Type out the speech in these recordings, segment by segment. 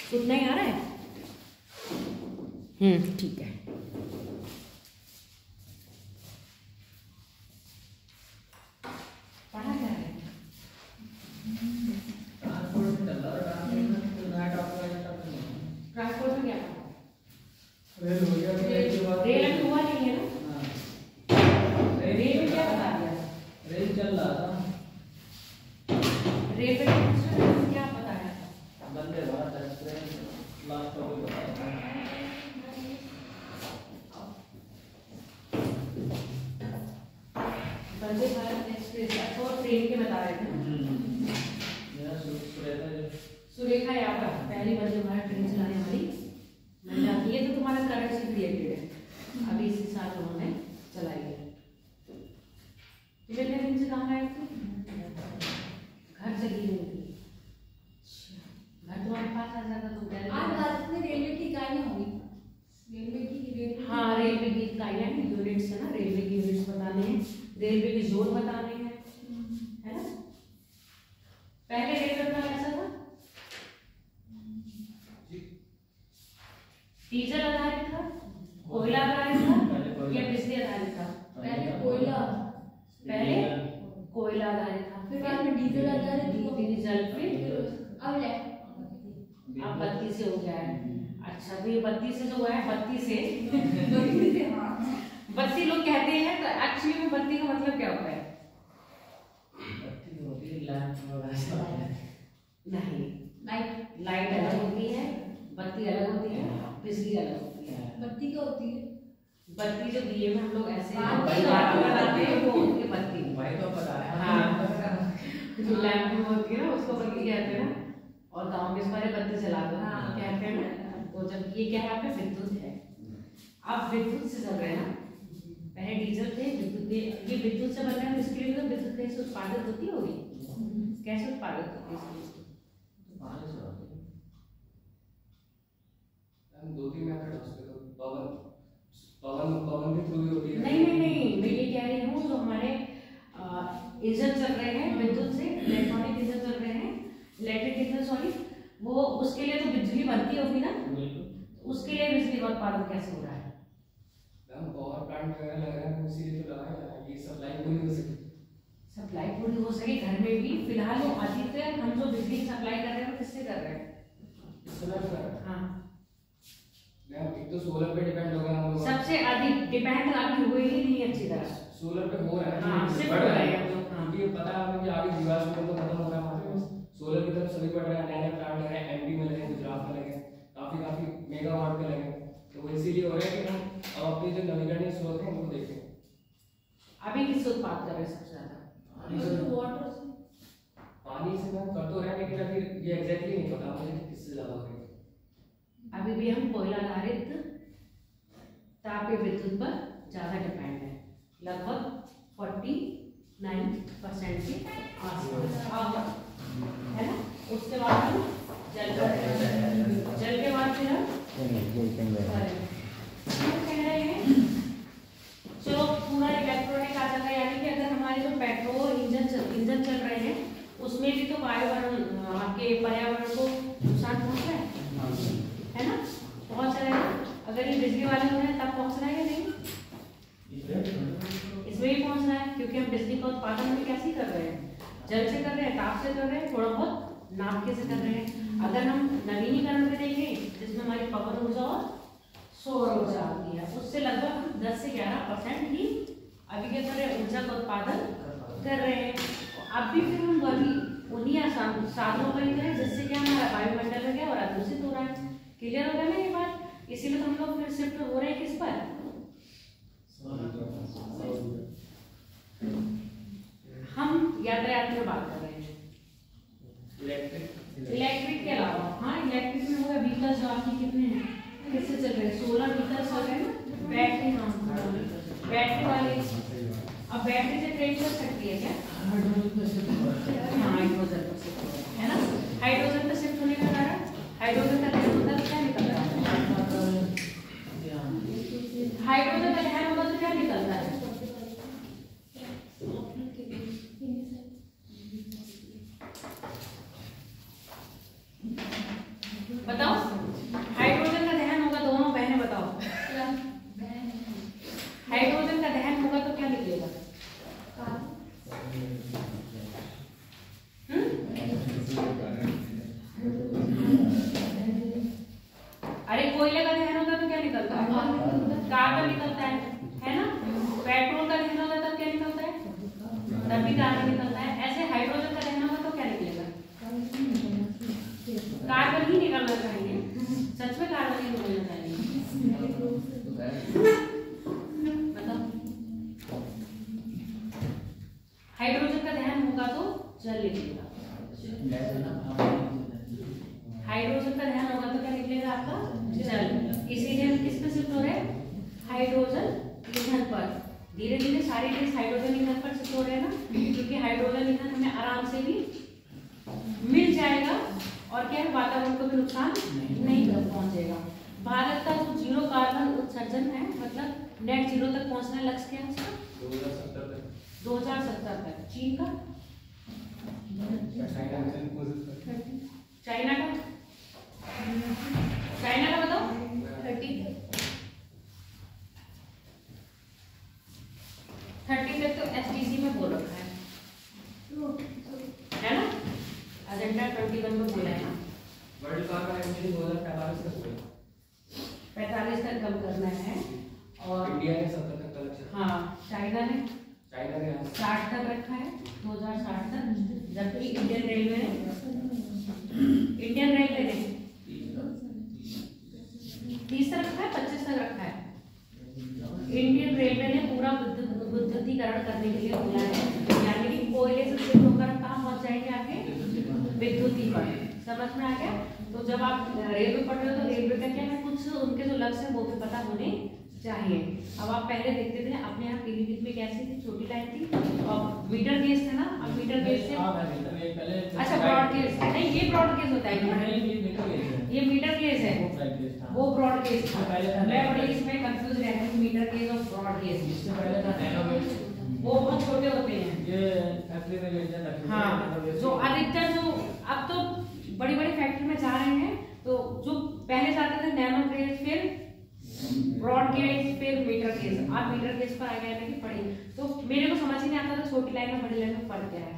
सुनना ही आ रहा है? ठीक है। पढ़ा क्या है? ट्रांसपोर्ट में क्या पढ़ा? रेल हो गया, रेल हुआ नहीं है ना? रेल में क्या बता दिया? रेल चल रहा था। रेल में क्या बताया? Vande Bharat express last topic बताया था। वंदे भारत एक्सप्रेस और ट्रेन के बता रहे थे। सुरेखा यादव पहली वंदे भारत ट्रेन चलाने वाली महिला। ये तो तुम्हारा करंट से रिलेटेड है, अभी इसी साल उन्होंने चलाई है। कितने दिन से कहाँ गए थे? घर चली गई थी। घर तुम्हारे पास आ जाता तो क्या? आज भारत में रेलवे की इकाइयाँ होंगी। हाँ, रेलवे की इकाइयाँ हैं, यूनिट्स है ना, रेलवे की यूनिट्स बताने हैं, रेलवे के जोन बताने हैं, है ना। पहले रेलवे का कैसा था? डीजल आधारित था, कोयला आधारित था या बिजली आधारित था? पहले कोयला आधारित था, फिर बाद में डीजल आधारित, डीजल, फिर अब बत्ती से हो गया है। अच्छा, तो ये बत्ती से जो हुआ है, बत्ती से बत्ती लोग कहते हैं, तो एक्चुअली में बत्ती का मतलब क्या होता है? बत्ती होती है लैंप, नहीं, लाइट अलग होती है, बत्ती अलग होती है, बिजली अलग होती है। बत्ती क्या होती है? बत्ती जो दिए में हम लोग ऐसे लगाते हैं वो होती है बत्ती। भाई तो पता है। हाँ, जो लैंप में होती है ना उसको बत्ती कहते हैं ना, और गांव में इस बारे बत्ती जला दो कहते हैं ना। तो जब ये क्या है, आपका विद्युत है, आप विद्युत से चल रहे हैं ना। पहले डीजल थे, विद्युत, ये विद्युत से बन रहा है, इसके लिए तो विद्युत कैसे उत्पादित होती होगी? कैसे उत्पादित होती है? दो तीन मेथड है उसके, तो पवन के थ्रू होती है। नहीं, मैं ये कह रही हूँ जो हमारे इंजन चल रहे हैं विद्युत से, इलेक्ट्रॉनिक इंजन चल रहे हैं, इलेक्ट्रिक इंजन सॉरी, वो उसके लिए तो बिजली बनती होगी ना, उसके लिए बिजली का उत्पादन कैसे हो रहा है? पावर प्लांट वगैरह लग रहा है, इसीलिए तो लगा है कि सप्लाई पूरी हो सके। सप्लाई पूरी हो सके घर में भी। फिलहाल अधिकतर हम जो बिजली सप्लाई कर रहे हैं वो किससे कर रहे हैं? सोलर पर। हाँ, एक तो सोलर पे डिपेंड हो गया हम लोग। सबसे अधिक डिपेंड अभी हुए ही नहीं अच्छी तरह। सोलर पे हो रहा है। हाँ, सिर्फ बढ़ रहा है हम लोग। हाँ, ये पता है हमें कि आगे जीवाश्म ईंधन तो खत्म हो रहा है, सोलर की तरफ सभी बढ़ रहे हैं, नए प्लांट लग रहे हैं, एमपी में लगे, गुजरात में लगे, काफी मेगावाट पे लगे। तो वो इसीलिए हो रहा है कि हम अब अपने जो नवीकरणीय स्रोत हैं उनको देखें। अभी किससे उत्पाद कर रहे हैं सबसे ज्यादा? वाटर से। पानी से हम कर तो रहे हैं, लेकिन अभी ये एग्जैक्टली नहीं पता मुझे किससे ज्यादा हो रही है। अभी भी हम कोयला आधारित तापीय विद्युत पर ज्यादा डिपेंड है, लगभग 49% के आसपास, है ना। उसके बाद हम जल के बाद फिर हम कह रहे हैं चलो पूरा इलेक्ट्रॉनिक आ जाता है, यानी कि अगर हमारे जो पेट्रोल इंजन चल रहे हैं उसमें भी तो वायुवरण आपके पर्यावरण को नुकसान पहुंच रहा है ना, पहुंच रहा है। अगर ये बिजली वाले हो रहे हैं तब पहुंच रहा है या नहीं? इसमें भी पहुंच रहा है, क्योंकि हम बिजली का उत्पादन भी कैसे कर रहे हैं? जल से कर रहे हैं, ताप से कर रहे हैं, थोड़ा बहुत नाभिक से कर रहे हैं। अगर हम नवीनीकरण में देखें जिसमें हमारी पवन ऊर्जा और सौर ऊर्जा आती है, उससे लगभग 10 से 11% ही अभी के तरह ऊर्जा का उत्पादन कर रहे हैं। अब भी फिर हम वही उन्हीं साधनों पर ही करें जिससे क्या हमारा वायुमंडल हो गया और दूषित हो रहा है। क्लियर हो गया ना ये बात? इसीलिए तो हम लोग फिर शिफ्ट हो रहे हैं किस पर? हम यातायात में बात कर रहे हैं, इलेक्ट्रिक के अलावा। हाँ, इलेक्ट्रिक में होगा व्हीकल्स जो आपकी कितने हैं, किससे चल रहे हैं? सोलर व्हीकल्स चल रहे हैं ना, बैटरी। हाँ, बैटरी वाले। अब बैटरी से ट्रेन चल सकती है क्या? हाइड्रोजन पर शिफ्ट है ना। हाइड्रोजन पर शिफ्ट होने का कारण, हाइड्रोजन का दहन होता है, क्या निकलता है? हाइड्रोजन का दहन होगा तो क्या निकलता है? बताओ, हाइड्रोजन का दहन होगा, दोनों बहनें बताओ, हाइड्रोजन का दहन होगा तो क्या निकलेगा? अरे कोयले का दहन होगा तो क्या निकलता है? कार्बन निकलता है ना। पेट्रोल का दहन होगा तब क्या निकलता है? तब भी कार्बन निकलता है। ऐसे हाइड्रोजन का दहन होगा तो क्या निकलेगा? कार्बन ही निकलना चाहिए, सच में कार्बन ही निकलना चाहिए। बताओ, हाइड्रोजन का दहन होगा तो जल निकलेगा, हाइड्रोजन का दहन होगा तो क्या निकलेगा आपका? जल। इसीलिए हम किस पे शिफ्ट हो रहे हैं? हाइड्रोजन ईंधन पर। धीरे धीरे सारी चीज हाइड्रोजन ईंधन पर शिफ्ट हो रहे हैं ना, क्योंकि हाइड्रोजन ईंधन हमें आराम से भी मिल जाएगा और क्या है, वातावरण को भी नुकसान नहीं पहुंचेगा। भारत का जो 0 कार्बन उत्सर्जन है, मतलब नेट 0 तक पहुंचना लक्ष्य क्या है उसका? 2070 तक। चीन का? चाइना का? चाइना का बताओ। 30 तक तो SDG में बोल रखा है ना, एजेंडा 21 में बोला है ना। वर्ल्ड कार्बन एमिशन 2045 तक कम करना है। और इंडिया ने 70 तक का लक्ष्य। हाँ, चाइना ने 60 तक रखा है, 2060 तक। जबकि इंडियन रेलवे ने 30 तक रखा है, 25 तक रखा है। इंडियन रेलवे ने पूरा विद्युतीकरण करने के लिए बोला है, यानी कि कोयले से शुरू होकर कहाँ पहुंच जाएंगे आगे? विद्युतीकरण। समझ में आ गया? तो जब आप रेलवे पढ़ रहे हो तो रेलवे का क्या है, कुछ उनके जो लक्ष्य है वो भी पता होने चाहिए। अब आप पहले देखते थे अपने यहाँ पीलीभीत में कैसी थी, छोटी लाइन थी और मीटर गेज था ना। अब मीटर गेज से अच्छा ब्रॉड गेज नहीं, ये ब्रॉड गेज होता है, ये मीटर गेज है, वो ब्रॉड गेज था। मैं बड़ी इसमें कंफ्यूज रहती हूँ, मीटर गेज और ब्रॉड गेज। वो बहुत छोटे होते हैं ये। हाँ, जो अधिकतर जो अब तो बड़ी बड़ी फैक्ट्री में जा रहे हैं, तो जो पहले जाते थे नैनो गेज, फिर ब्रॉड गेज, फिर मीटर गेज। आप मीटर गेज पर आ गए ना कि पढ़ी, तो मेरे को समझ ही नहीं आता था छोटी लाइन और बड़ी लाइन में फर्क क्या है।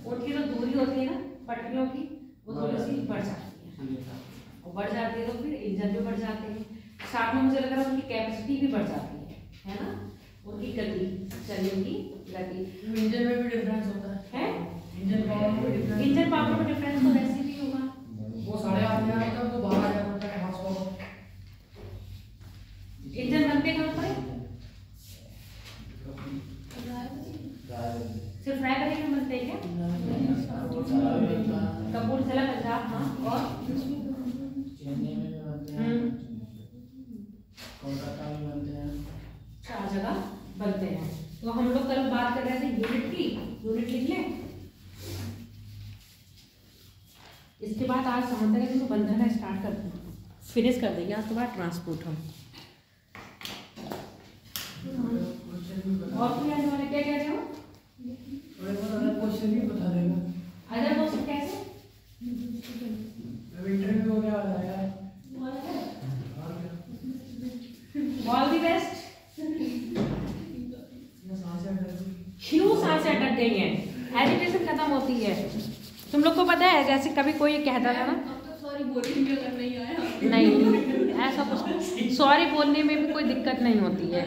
उनकी जो दूरी होती है ना पटरियों की, वो थोड़ी सी बढ़ जाती है, और बढ़ जाती है तो फिर इंजन भी बढ़ जाते हैं, साथ में मुझे लग रहा है उनकी कैपेसिटी भी बढ़ जाती है ना, उनकी गति, चलने की गति। इंजन में भी डिफरेंस होता है, इंजन पावर में डिफरेंस तो वैसे भी होगा। वो 8.5 में आता है तो 12,000 होता है हॉर्स पावर। इंजन बनते कहाँ पर है? सिर्फ रायबरेली में बनते हैं क्या? कपूरथला, पंजाब। हाँ, और चेन्नई में भी बनते हैं, कोलकाता में बनते हैं, 4 जगह बनते हैं। तो हम लोग कल बात कर रहे थे यूनिट की, यूनिट लिख लें। इसके बाद आज समझते हैं तो बंधन स्टार्ट कर फिनिश कर देंगे आज के बाद ट्रांसपोर्ट हम। और कोई आने वाले क्या कह रहे हो? क्वेश्चन भी बता देगा। अदर क्वेश्चन कैसे? इंटरव्यू हो गया है। All the best. क्यों सांसें अटक गई हैं? एजुकेशन खत्म होती है। तुम लोग को पता है, जैसे कभी कोई कहता था ना, सॉरी बोलने में अगर नहीं आया, नहीं ऐसा कुछ, सॉरी बोलने में भी कोई दिक्कत नहीं होती है।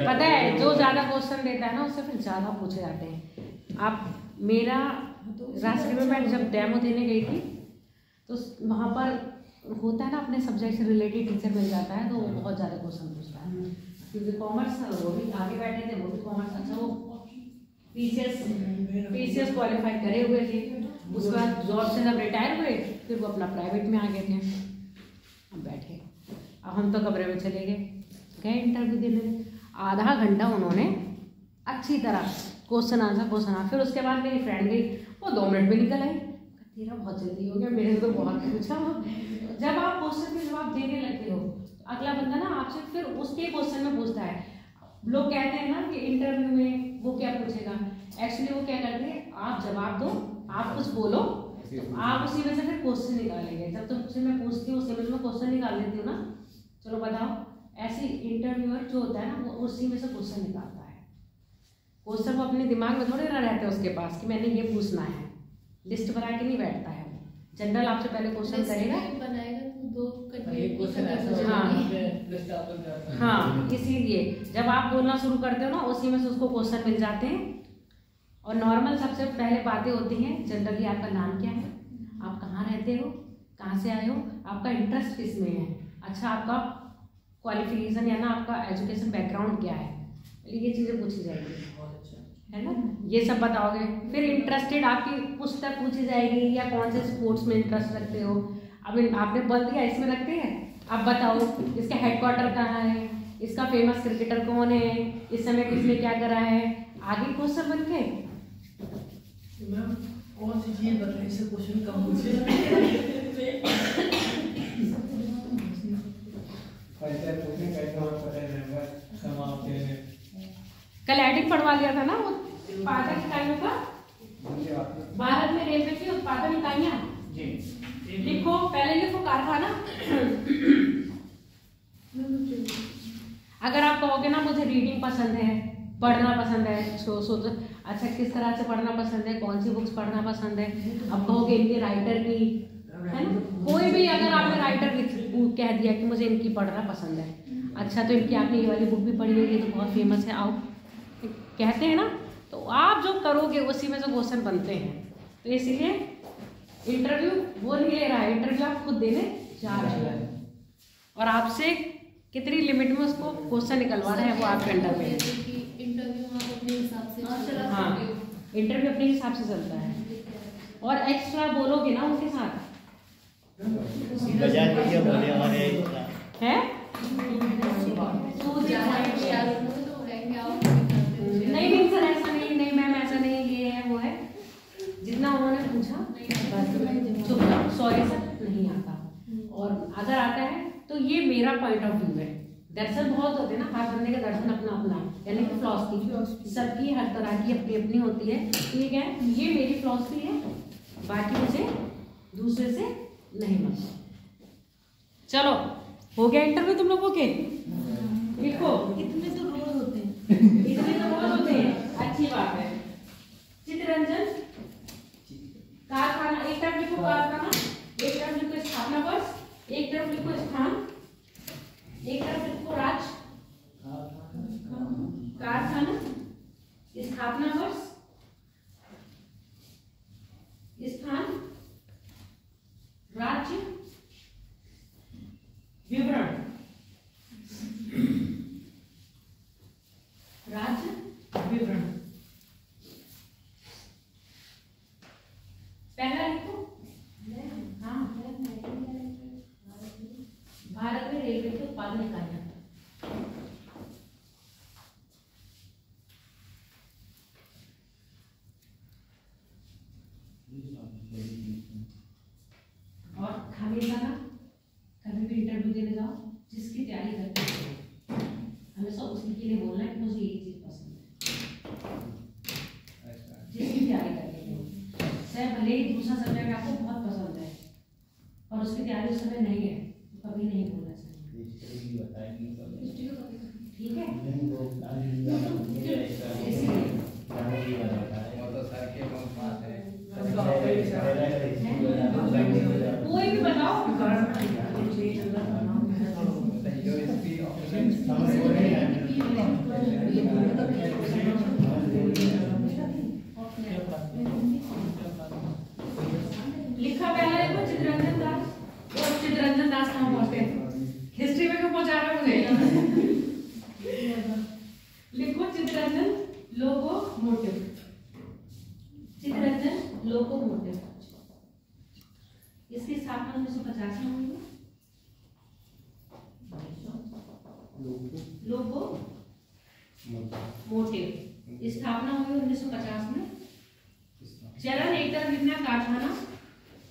पता है, जो ज्यादा क्वेश्चन देता है ना उससे फिर ज्यादा पूछे जाते हैं। आप मेरा राष्ट्रीय में मैं जब डेमो देने गई थी तो वहाँ पर होता है ना, अपने सब्जेक्ट से रिलेटेड टीचर मिल जाता है तो वो बहुत ज़्यादा क्वेश्चन पूछता है, क्योंकि कॉमर्स वो भी आगे बैठे थे, वो भी कॉमर्स। अच्छा, वो पीसीएस क्वालिफाई करे हुए थे, उसके बाद जॉब से जब रिटायर हुए फिर वो अपना प्राइवेट में आ गए थे। अब बैठे, अब हम तो कमरे में चले गए इंटरव्यू देने। आधा घंटा उन्होंने अच्छी तरह क्वेश्चन आंसर, फिर उसके बाद मेरी फ्रेंड गई, वो 2 मिनट में निकल आई। तेरा बहुत जल्दी हो गया, मेरे से तो बहुत पूछा। जब आप क्वेश्चन के जवाब देने लगते हो, अगला बंदा ना आपसे फिर उसके क्वेश्चन में पूछता है, लोग कहते हैं ना कि इंटरव्यू में वो क्या पूछेगा, एक्चुअली वो क्या करते हैं, आप जवाब दो, आप कुछ बोलो, आप उसी में से फिर क्वेश्चन निकालेंगे। जब तुमसे मैं पूछती हूँ उसी में से मैं क्वेश्चन निकाल लेती हूँ ना, चलो बताओ। ऐसे इंटरव्यूअर जो होता है ना वो उसी में से क्वेश्चन निकालता है। क्वेश्चन वो अपने दिमाग में थोड़े ना रहते हैं उसके पास कि मैंने ये पूछना है, लिस्ट बना के नहीं बैठता है। जनरल आपसे पहले क्वेश्चन करेगा, हाँ, इसीलिए जब आप बोलना शुरू करते हो ना उसी में से उसको क्वेश्चन मिल जाते हैं। और नॉर्मल सबसे पहले बातें होती हैं जनरली, आपका नाम क्या है, आप कहाँ रहते हो, कहाँ से आए हो, आपका इंटरेस्ट किस में है, अच्छा आपका क्वालिफिकेशन या ना आपका एजुकेशन बैकग्राउंड क्या है, ये चीज़ें पूछी जाएगी, है ना, ये सब बताओगे। फिर इंटरेस्टेड आपकी पुस्तक पूछी जाएगी या कौन से स्पोर्ट्स में इंटरेस्ट रखते हो। अब आपने बोल दिया इसमें रखते हैं, आप बताओ इसका हेडक्वार्टर कहाँ है, इसका फेमस क्रिकेटर कौन है, इस समय किसने क्या करा है, आगे क्वेश्चन बन के। मैम कौन सी चीज बताइए इससे क्वेश्चन कम पूछे। कल एडिट पढ़वा लिया था ना वो उत्पादन इकाइयों का, भारत में रेलवे की उत्पादन इकाइयां लिखो, पहले लिखो कारखाना। अगर आप कहोगे ना मुझे रीडिंग पसंद है, पढ़ना पसंद है, सोचो अच्छा किस तरह से पढ़ना पसंद है, कौन सी बुक्स पढ़ना पसंद है, अब कहोगे इनके राइटर की, है ना, कोई भी अगर आपने राइटर कह दिया कि मुझे इनकी पढ़ना पसंद है, अच्छा तो इनकी आपने ये वाली बुक भी पढ़ी होगी तो बहुत फेमस है, आओ कहते हैं ना, तो आप जो करोगे उसी में जो क्वेश्चन बनते हैं। तो इसीलिए इंटरव्यू वो नहीं ले रहा है, इंटरव्यू आप खुद देने जा रहे हैं और आपसे कितनी लिमिट में उसको क्वेश्चन निकलवा रहे हैं वो आपके अंडर में। इंटरव्यू आप अपने हिसाब से, हाँ, इंटरव्यू अपने हिसाब से चलता है। और एक्स्ट्रा बोलोगे ना उनके साथ है नहीं सर ऐसा नहीं मैम ऐसा नहीं, ये है वो है, जितना उन्होंने पूछा बस सॉरी सर नहीं आता, और अगर आता है तो ये मेरा पॉइंट ऑफ व्यू है। दर्शन बहुत होते हैं ना, हर बंदे का दर्शन अपना अपना, यानी कि फिलॉसफी सबकी हर तरह की अपनी अपनी होती है, ठीक है, ये मेरी फिलॉसफी है, बाकी मुझे दूसरे से नहीं मतलब। चलो हो गया इंटरव्यू तुम लोगों के, लिखो इतने तो रोज होते हैं, इतने तो रोज होते हैं, अच्छी बात है। चित्ररंजन कारखाना, एक तरफ लिखो कारखाना, एक तरफ लिखो स्थापना वर्ष, एक तरफ लिखो स्थान, एक तरफ लिखो राज्य, कारखाना, स्थापना वर्ष, स्थान, राज्य, विवरण, राज्य विवरण। पहला लिखो, हाँ, भारत में रेलवे के उत्पादन इकाइयां, और हमेशा ना कभी भी इंटरव्यू देने जाओ जिसकी तैयारी करते हो हमेशा उसके लिए बोलना है कि मुझे ये चीज पसंद है, जिसकी तैयारी करते हो, चाहे भले ही दूसरा सब्जेक्ट आपको बहुत पसंद है और उसकी तैयारी उस समय नहीं है तो कभी नहीं बोलना चाहिए, ठीक है। कोई भी बताओ, लिखा पहला देखो चित्ररंजन दास, और चित्ररंजन दास कहाँ पहुंचते हैं, हिस्ट्री में क्यों पहुंचा रहा है मुझे। लिखो चित्ररंजन लोकोमोटिव, चित्ररंजन लोकोमोटिव, इसकी स्थापना 1950 में हुई है। लोगो मोटिव स्थापना हुई 1950 में। चरण एक तरफ लिखना कारखाना,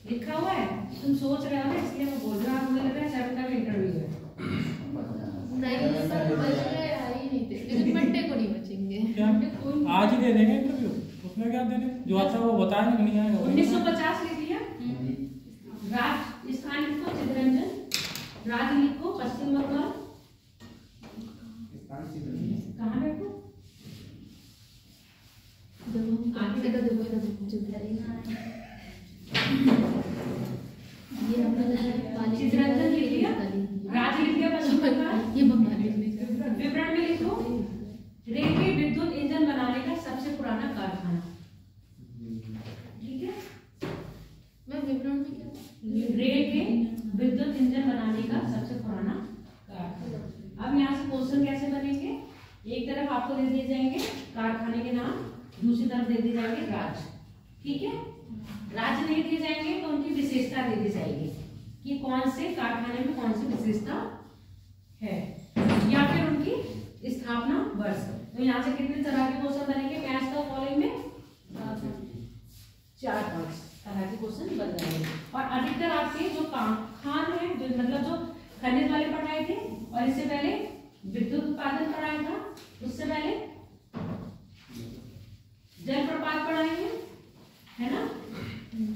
लिखा हुआ है, तुम सोच रहे हो ना इसलिए मैं बोल रहा हूँ, मुझे लग रहा है सर का भी इंटरव्यू है। नहीं सर बज गए आ ही नहीं थे, लेकिन मैं आज ही दे देंगे इंटरव्यू, उसमें क्या देने, जो अच्छा वो बताएंगे, नहीं आएगा 1950 लिख लिया। राज स्थान लिखो चितरंजन, राज्य लिखो पश्चिम बंगाल, कहाँ बैठो आगे का देखो ये अपना चितरंजन लिख लिया, राज्य लिख लिया पश्चिम बंगाल। ये बंगाली विवरण में लिखो रेलवे विद्युत इंजन बनाने का सबसे पुराना कारखाना। ठीक है, मैं विवरण में क्या रेलवे विद्युत इंजन बनाने का सबसे पुराना कारखाना। अब यहाँ से क्वेश्चन कैसे बनेंगे, एक तरफ आपको दे दिए जाएंगे कारखाने के नाम, दूसरी तरफ दे दिए जाएंगे राज्य। ठीक है, राज्य नहीं दिए जाएंगे तो उनकी विशेषता दे दी जाएगी कि कौन से कारखाने में कौन सी विशेषता है, या फिर उनकी स्थापना वर्ष। तो यहाँ से कितने तरह के क्वेश्चन बनेंगे मैथ्स का फॉलोइंग में 4-5 तरह के क्वेश्चन बन जाएंगे। और अधिकतर आपके जो खान है, जो मतलब जो खनिज वाले पढ़ाए थे, और इससे पहले विद्युत उत्पादन पढ़ाया था, उससे पहले जलप्रपात पढ़ाए हैं, है ना।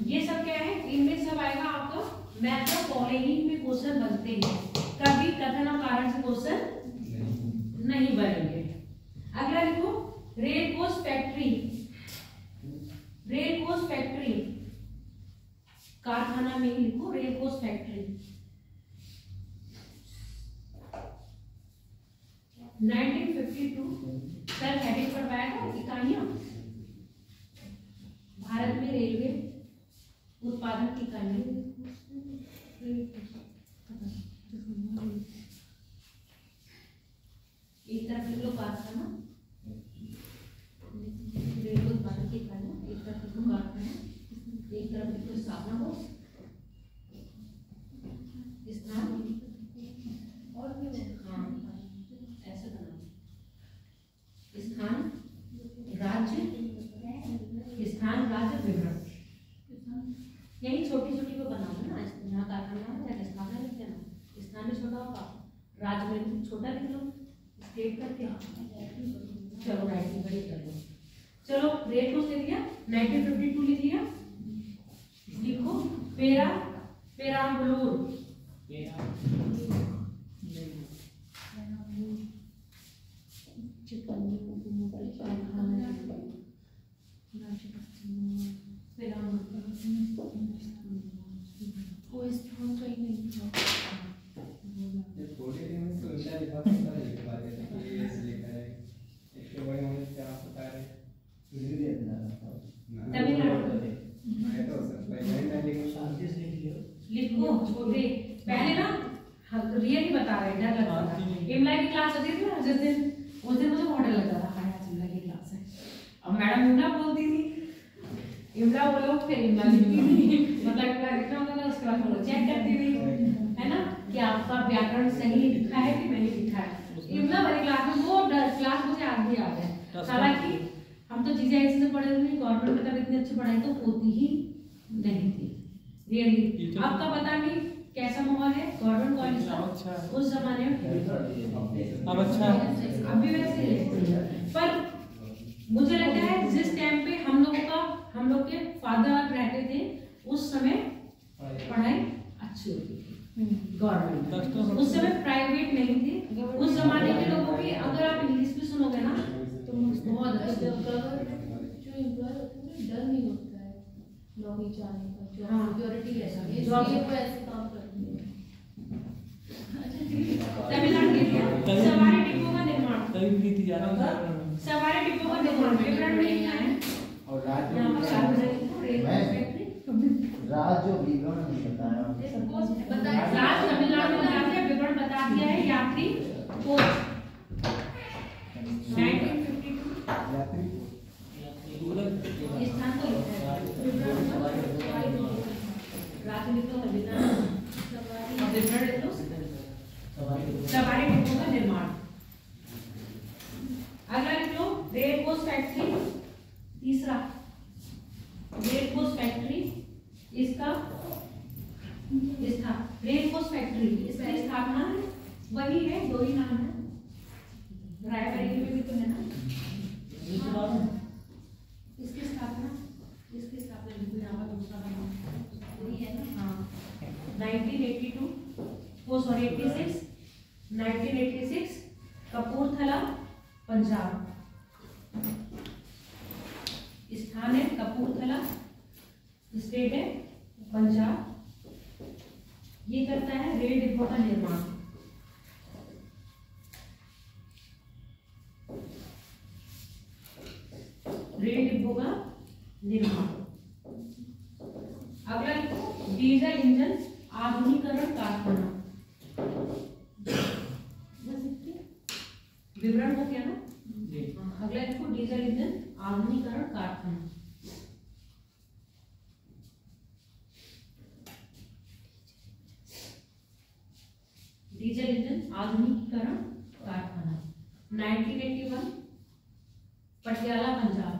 ये सब क्या है, इनमें सब आएगा आपका मैथ का फॉलोइंग में क्वेश्चन बनते हैं, कभी कथन और कारण से क्वेश्चन नहीं बनेंगे। अगला लिखो rail coach factory, rail coach factory कारखाना में लिखो rail coach factory. 1952 sir heading पर पाया था इकाइयां, भारत में रेलवे उत्पादन की इकाइयां। एक तरफ लिख लो कारखाना, रेलवे उत्पादन की इकाइयां, एक तरफ लिख लो कारखाना, एक तरफ लिख लो स्थापना को स्थान, और हाँ ऐसे बनाओ स्थान राज्य, स्थान राज्य विवरण, यही छोटी छोटी को बनाओ ना। यहाँ कारखाना है, स्थापना लिख देना, स्थान भी छोटा होगा, राज्य में छोटा लिख लो, स्टेट करके। चलो राइटिंग बड़ी कर लो। चलो रेट को लिख लिया, 1952 लिख लिया, लिखो पेराम्बलूर, वो इस फोन का ही नहीं था। लिखो छोटे, पहले ना रियल ही बता रहे, डर लगता था। इमला की क्लास होती थी ना जिस दिन, उस दिन मुझे बहुत डर लगता था, हाँ आज इमला की क्लास है। अब मैडम इमला बोलती थी, इमला बोलो फिर इमला लिखती थी, मतलब इमला लिखना होता था, उसके बाद वो चेक करती थी, है ना, कि आपका व्याकरण सही लिखा है कि नहीं लिखा है। इमला वाली क्लास में वो क्लास मुझे आज भी याद है। हालांकि हम तो चीजें ऐसे से पढ़े हुए, गवर्नमेंट में तब इतनी अच्छी पढ़ाई तो होती ही नहीं थी रियली। आपका पता नहीं कैसा माहौल है गवर्नमेंट कॉलेज का उस जमाने में, अब अच्छा अब भी वैसे है। पर मुझे लगता है जिस टाइम पे हम लोग के फादर रहते थे, उस समय पढ़ाई अच्छी होती थी गवर्नमेंट, उस समय प्राइवेट नहीं थी। उस जमाने के लोगों की अगर आप इंग्लिश भी सुनोगे ना तो बहुत अच्छी। जो एम्प्लॉय होते हैं डर नहीं होता है नौकरी जाने का, जो हाँ। सिक्योरिटी ऐसा है, जॉब इसलिए वो ऐसे काम करते हैं। तमिलनाडु के लिए सवारी डिब्बों का निर्माण, तभी प्रीति जा रही है। सवारी डिब्बों का निर्माण विवरण में लिखना है। और यहाँ पर चार बजे राज जो विवरण नहीं बताया, राज तमिलनाडु में बता दिया, विवरण बता दिया है। यात्री कोच 1952 स्थान को लिखा है, राज्य लिखो तमिलनाडु, और विवरण लिख लो सवारी डिब्बों का निर्माण। अगला लिख लो रेल कोच फैक्ट्री, तीसरा रेल कोच फैक्ट्री, इसका रेल कोच फैक्ट्री इसकी स्थापना वही है, दो ही नाम है, रायबरेली में भी तो है ना। सॉरी 86 1986 कपूरथला पंजाब। स्थान है कपूरथला, स्टेट है पंजाब। ये करता है रेल डिब्बों का निर्माण। रेल डिब्बों का निर्माण। अगला लिखो डीजल इंजन आधुनिकीकरण कारखाना। विवरण हो गया ना? अगला लिखो डीजल इंजन आधुनिकीकरण कारखाना। डीजल इंजन आधुनिकीकरण कारखाना 1981 पटियाला पंजाब।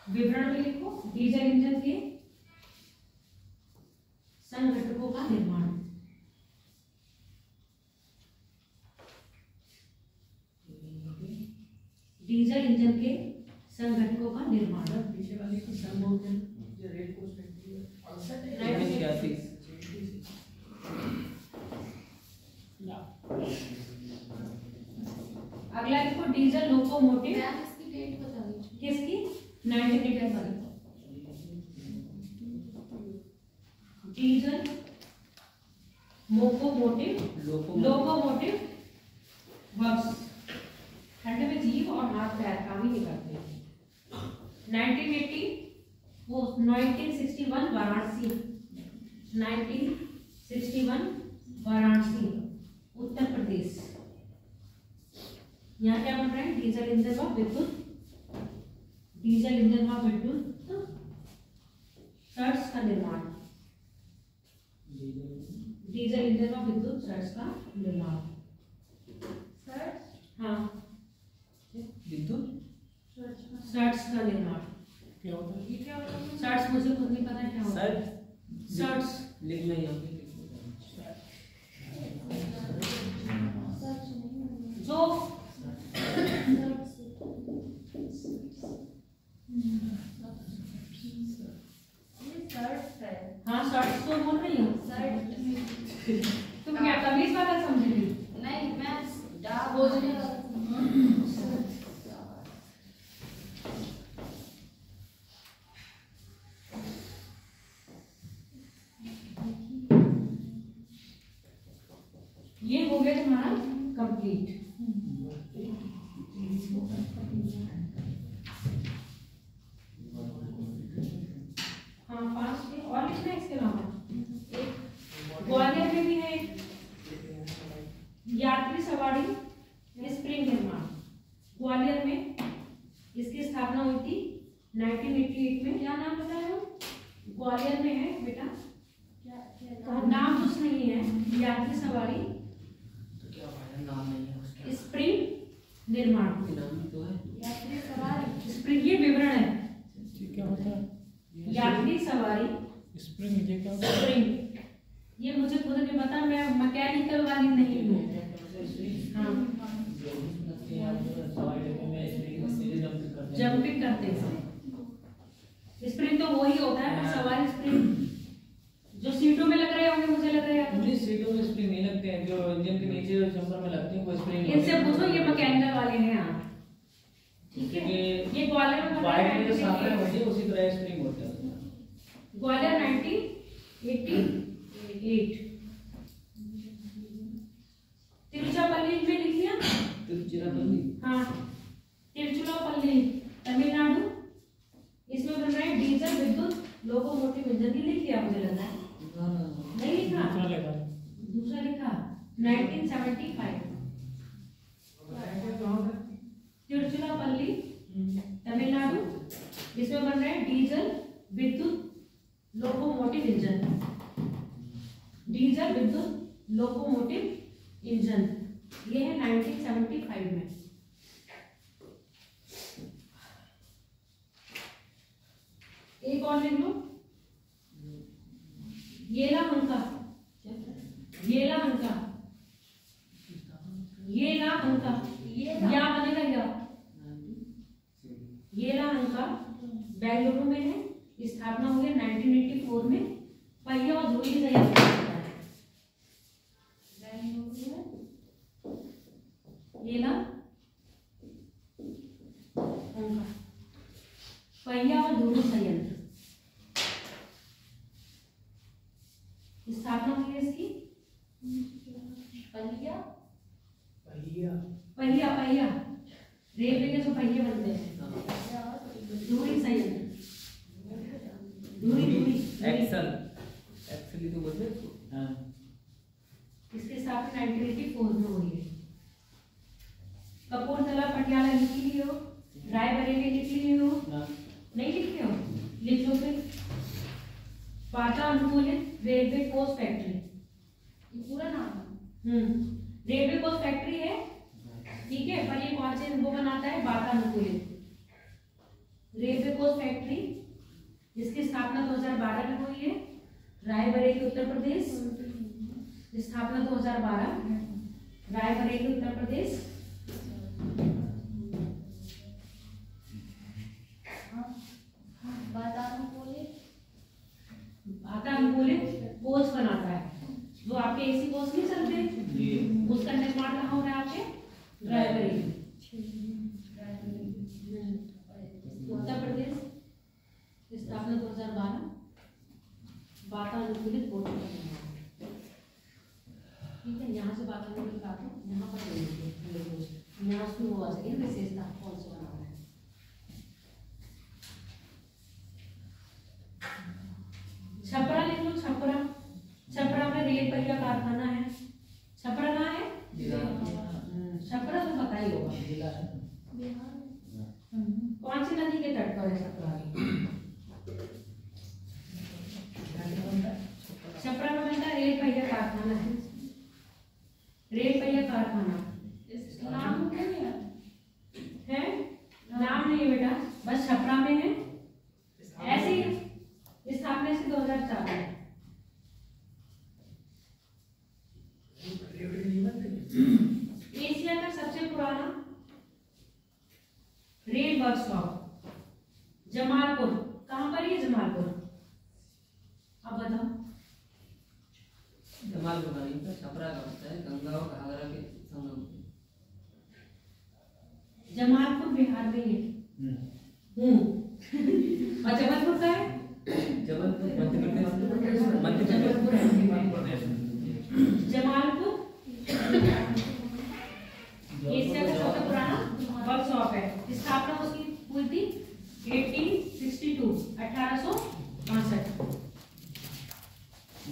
विवरण में लिखो डीजल इंजन के संघटकों का निर्माण। डीजल इंजन के संघटकों का निर्माण। पीछे वाली की संबोधन जो रेल कोच फैक्ट्री है अगला लिखो डीजल लोकोमोटिव। इसकी डेट बता दीजिए। किसकी? 1981। Diesel locomotive works. ठंड में जीव और हाथ पैर काम ही नहीं करते। 1961 वाराणसी। 1961 वाराणसी उत्तर प्रदेश। यहाँ क्या बन रहा है? डीजल इंजन व विद्युत सर्ट्स का निर्माण। डीजल इंजन व विद्युत सर्ट्स का निर्माण। हाँ, विद्युत सर्ट्स का निर्माण। क्या होता है? सर्ट्स मुझे खुद नहीं पता क्या होता है। सर्ट्स लिखना यहाँ पे जो हाँ सर्ट्स तो बोल रही हूँ। तुम क्या कमीज वाला समझ रही? नहीं, मैं बोलने वाला ये हो गया तुम्हारा कंप्लीट। हाँ 5 थे और लिखना है इसके अलावा। एक ग्वालियर में भी है एक यात्री सवारी स्प्रिंग निर्माण। ग्वालियर में इसकी स्थापना हुई थी 1988 में। क्या नाम बताया हो? ग्वालियर में है बेटा। नाम कुछ नहीं है। यात्री सवारी नाम नहीं है उसका। स्प्रिंग निर्माण। नाम तो है। यात्री सवारी स्प्रिंग ये विवरण है। क्या होता है? यात्री सवारी स्प्रिंग ये क्या होता है? स्प्रिंग ये मुझे खुद नहीं पता, मैं मैकेनिकल वाली नहीं हूँ। हाँ जंपिंग करते हैं स्प्रिंग तो वही होता है ना, सवारी स्प्रिंग जो सीटों में लग रहे होंगे मुझे लग रहा है। मुझे सीटों में स्प्रिंग नहीं लगते हैं, जो इंजन के नीचे जो जंपर में लगते हैं वो स्प्रिंग। इनसे पूछो, ये मैकेनिकल वाले हैं आप। ठीक है, ये ग्वालियर में बाइक में जो सामने होती है उसी तरह स्प्रिंग होता है। ग्वालियर 1988। तिरुचिरापल्ली में लिख लिया। तिरुचिरापल्ली हाँ तिरुचिरापल्ली तमिलनाडु। इसमें बन रहा है डीजल विद्युत लोकोमोटिव इंजन। की लिख लिया मुझे लग रहा है। नहीं लिखा, दूसरा लिखा 1975 तिरुचिरापल्ली तमिलनाडु। इसमें बन रहा है डीजल विद्युत लोकोमोटिव इंजन। डीजल विद्युत लोकोमोटिव इंजन ये है 1975 में। एक और लिख लो, येलाहंका। येलाहंका, येलाहंका, या बनेगा या, पहिया होता है। ये ना उनका पहिया और धुरी संयंत्र स्थापना हुई है इसकी। पहिया पहिया पहिया रेलवे के जो पहिए बनते हैं। धुरी संयंत्र धुरी धुरी एक्सल एक्चुअली तो बोलते हैं। हाँ इसकी स्थापना 1984 में हुई है। कपूरथला पटियाला लिखी ली हो, रायबरेली लिखी ली हो, नहीं लिखे हो, लिख लो फिर। बाटा अनुकूलित रेलवे कोच फैक्ट्री, पूरा नाम रेलवे कोच फैक्ट्री है, ठीक है, पर ये कौन से वो बनाता है? बाटा अनुकूलित रेलवे कोच फैक्ट्री, जिसकी स्थापना 2012 में हुई है। रायबरेली उत्तर प्रदेश, स्थापना 2012, रायबरेली उत्तर प्रदेश। वातानुकूलित कोच बनाता है, जो आपके एसी कोच नहीं चलते, उसका निर्माण कहाँ हो रहा है आपके? रायबरेली उत्तर प्रदेश, स्थापना 2012, वातानुकूलित कोच बनाता है, ठीक है। यहाँ से वातानुकूलित काटो, यहाँ पर ले लीजिए, यहाँ से वो आ जाएगी विशेषता कौन से बना रहा है। छपरा लिख लो, छपरा, छपरा में रेल पहिया कारखाना है। छपरा कहाँ है? छपरा तो पता ही होगा, जिला है। कौन सी नदी के तट पर है छपरा? छपरा में बनता रेल पहिया कारखाना है, रेल पहिया कारखाना। नाम क्या है? नाम नहीं है बेटा, बस छपरा में है। ऐसे ही स्थापना से 2004 है। एशिया का सबसे पुराना रेल वर्कशॉप जमालपुर, कहाँ पर है जमालपुर? अब बताओ। जमालपुर नहीं तो छपरा का होता है, गंगा और घाघरा के संगम पे। जमालपुर बिहार में है। और जबलपुर का है? जबलपुर मध्य प्रदेश। जमालपुर एशिया का सबसे पुराना वर्कशॉप है। स्थापना उसकी हुई थी 1862, 1862।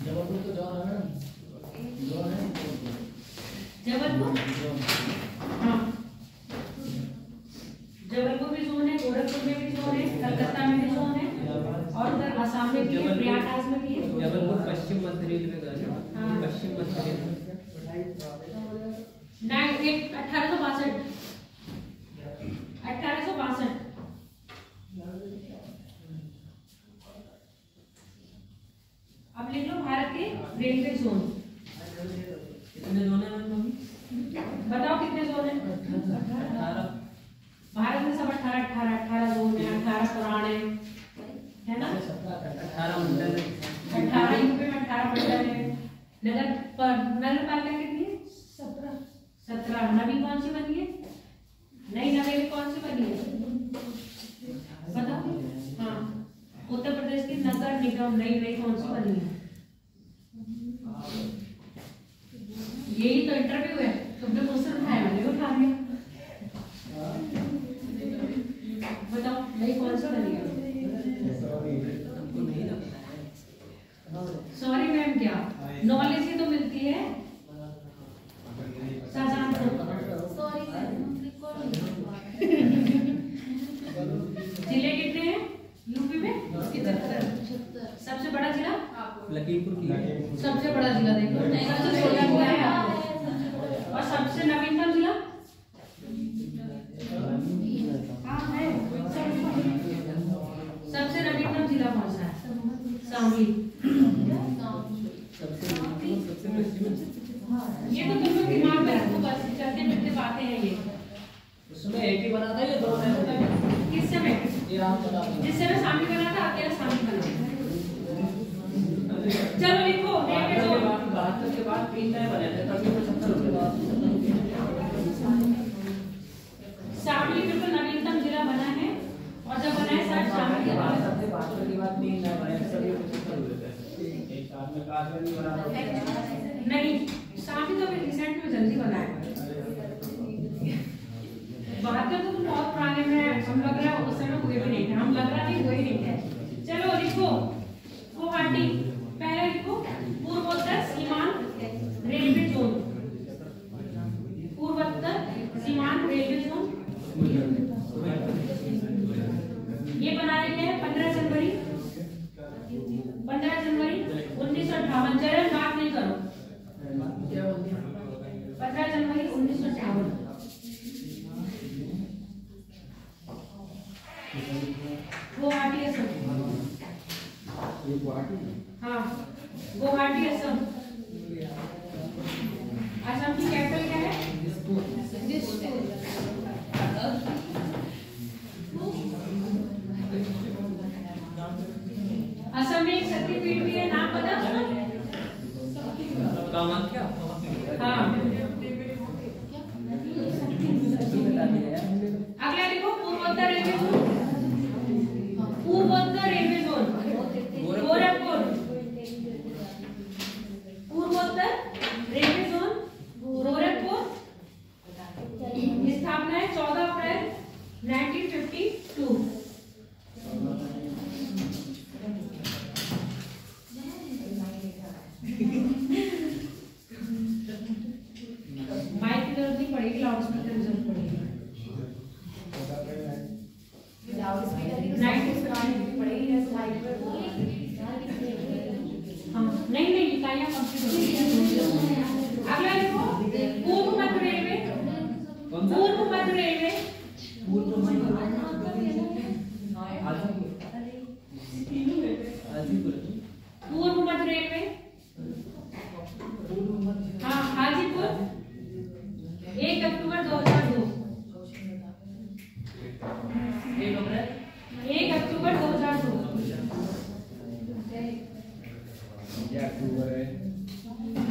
जबलपुर तो जॉन है ना, जॉन है जबलपुर, हाँ जबलपुर में जोन है, गोरखपुर में भी जोन है, कलकत्ता में भी जोन है, और उधर आसाम में भी है, प्रयागराज में भी है। जबलपुर पश्चिम मध्य रेलवे का है। हाँ। पश्चिम मध्य रेलवे 1862। अब लिख लो भारत के रेलवे जोन। कितने जोन है मम्मी? बताओ कितने जोन है? 18। भारत में सब 18 जोन है, 18 पुराने है ना? 18 मंडल है। 18 यूपी में 18 मंडल है। नगर पालिका कितनी है? 17। नवी कौन सी बनी है? नई नवेली कौन सी बनी है? बताओ। हाँ, उत्तर प्रदेश की नगर निगम नई कौन सी बनी है? यही तो इंटरव्यू है, तुमने मुझसे उठाया, मैंने उठा दिया। बताओ नई कौन सी बनी है? सॉरी मैम, क्या नॉलेज ही तो मिलती है। जिले कितने हैं यूपी में? सबसे बड़ा जिला लखीमपुर की। सबसे बड़ा जिला देखो, सबसे छोटा जिला है आपको। और सबसे नवीनतम जिला हाँ है। सबसे नवीनतम जिला कौन सा है? शामली। ये तो तुम लोग दिमाग में रखो, बस चलते फिरते बातें हैं ये। उसमें एक ही बना था, ये दो है। किस समय? जिस समय शामिल बना था, अकेला शामिल बना। चलो लिखो। बाद 3 नए बने थे, तभी 75 हो गया। शामली बिल्कुल नवीनतम जिला बना है और जब बना है शायद शामली के बाद सबसे भाजपा के बाद 3 नए बने, सभी 75 हो गए थे। एक साथ में काश नहीं बना था। नहीं, शामली तो अभी रिसेंट में जल्दी बना है। बहादुर तो बहुत पुराने में हम लग रहा है उस समय हुए भी नहीं थे, हम लग रहा नहीं हुए ही नहीं थे। चलो लिखो गुवाहाटी, पहले लिखो पूर्वोत्तर सीमांत रेलवे जोन, पूर्वोत्तर सीमांत रेलवे जोन ये बनाया गया है 15 जनवरी 1958। जरा बात नहीं करो, 15 जनवरी 1958। गुवाहाटी असम, हाँ गुवाहाटी असम। असम की कैपिटल क्या है? असम में एक शक्तिपीठ भी है, नाम पता उसका? कामाख्या। हाँ। अगला लिखो पूर्वोत्तर रेलवे जोन, पूर्वोत्तर रेलवे जोन गोरखपुर, पूर्वोत्तर रेलवे जोन गोरखपुर। स्थापना है 14 अप्रैल 1952। माइक की जरूरत नहीं पड़ेगी, लाउड स्पीकर की जरूरत पड़ेगी। 1952 पड़ेगी हाँ, नहीं इकाइयां कंप्लीट हो गई। अगला लिखो पूर्व मध्य रेलवे, पूर्व मध्य रेलवे, पूर्व मध्य रेलवे, हाँ हाजीपुर 1 अक्टूबर 2002, 1 अक्टूबर 2002।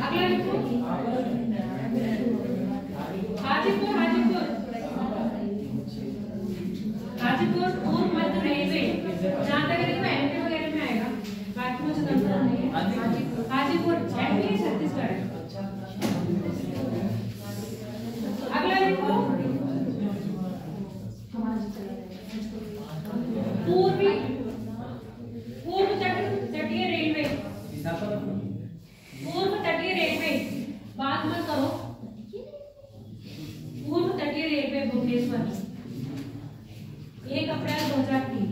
अगला लिखो हाजीपुर, हाजीपुर पूर्व मध्य रेलवे। जहाँ तक देखो एमपी वगैरह में आएगा, बाकी मुझे कंफर्म नहीं है। हाजीपुर एमपी छत्तीसगढ़। अगला लिखो पूर्व तटीय रेलवे, पूर्व तटीय रेलवे, बात मत करो। पूर्व तटीय रेलवे भुवनेश्वर 1 अप्रैल 2003।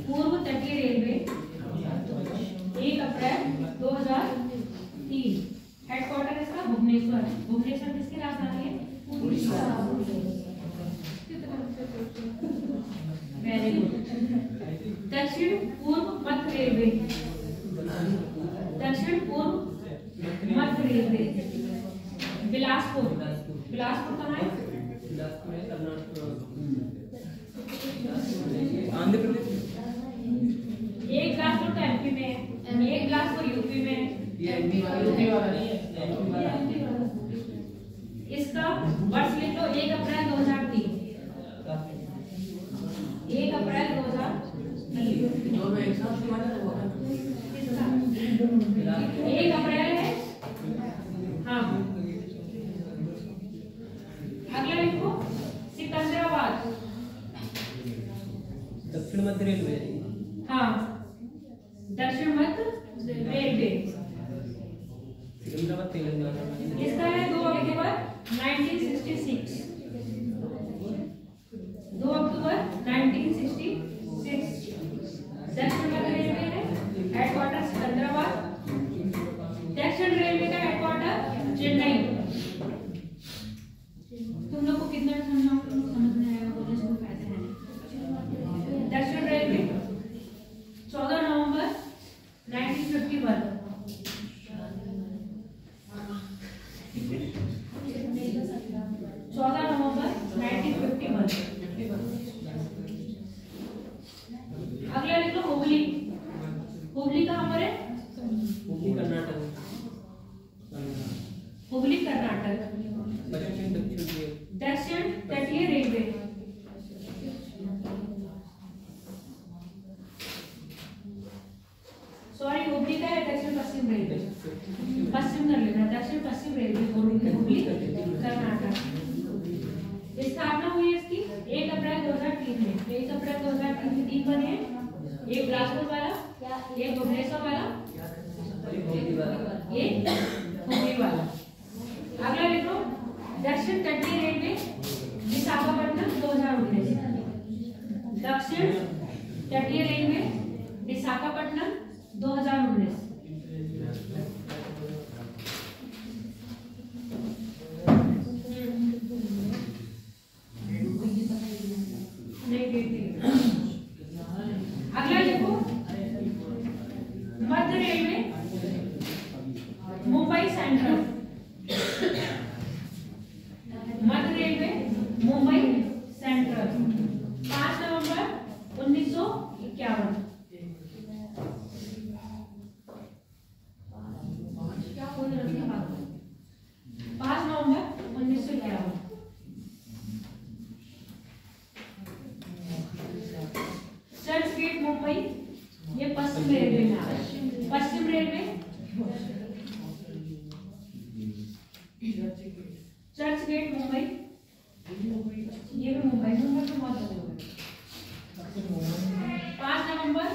पूर्व तटीय रेलवे 1 अप्रैल 2003। हेडक्वार्टर इसका भुवनेश्वर। भुवनेश्वर किसकी राजधानी है? Very good. दक्षिण पूर्व मध्य रेलवे, दक्षिण पूर्व मध्य रेलवे बिलासपुर, बिलासपुर कहाँ है? आंध्र प्रदेश। एक बिलासपुर तो एमपी में है, एक बिलासपुर यूपी में है। यूपी वाला नहीं है, एमपी वाला है। इसका वर्ष लिख लो 1 अप्रैल 2003, 1 अप्रैल 2003। दोनों एक साथ इसका 1 अप्रैल है, हाँ। अगला लिखो सिकंदराबाद, दक्षिण मध्य रेलवे, हाँ दक्षिण मध्य रेलवे। सिकंदराबाद तेलंगाना। इसका है 2 अक्टूबर 1966, 2 अक्टूबर 1966। दक्षिण मध्य रेलवे है, हेडक्वार्टर सिकंदराबाद। दक्षिण रेलवे का हेडक्वार्टर चेन्नई। तुम लोग को कितना समझाऊं, समझ में आएगा, बोलने से कोई फायदा नहीं। दक्षिण रेलवे 14 नवंबर 1951। 14 पश्चिम रेलवे, पश्चिम कर लेना, दक्षिण पश्चिम रेलवे हुबली कर्नाटक। स्थापना हुई इसकी 1 अप्रैल 2003 में। 1 अप्रैल 2003 में 3 बने हैं, एक बिलासपुर वाला, एक भुवनेश्वर वाला, एक हुबली वाला। अगला लिखो दक्षिण तटीय रेलवे विशाखापट्टनम 2019। दक्षिण तटीय रेलवे विशाखापट्टनम 2019। अगला लिखो मध्य रेलवे मुंबई सेंट्रल। मध्य रेलवे मुंबई सेंट्रल 5 नवंबर 1951। 5 नवंबर 1951। चर्च गेट मुंबई, ये पश्चिम रेलवे में आता है। पश्चिम रेलवे चर्च गेट मुंबई, ये भी मुंबई में बहुत बड़े हो गए। 5 नवंबर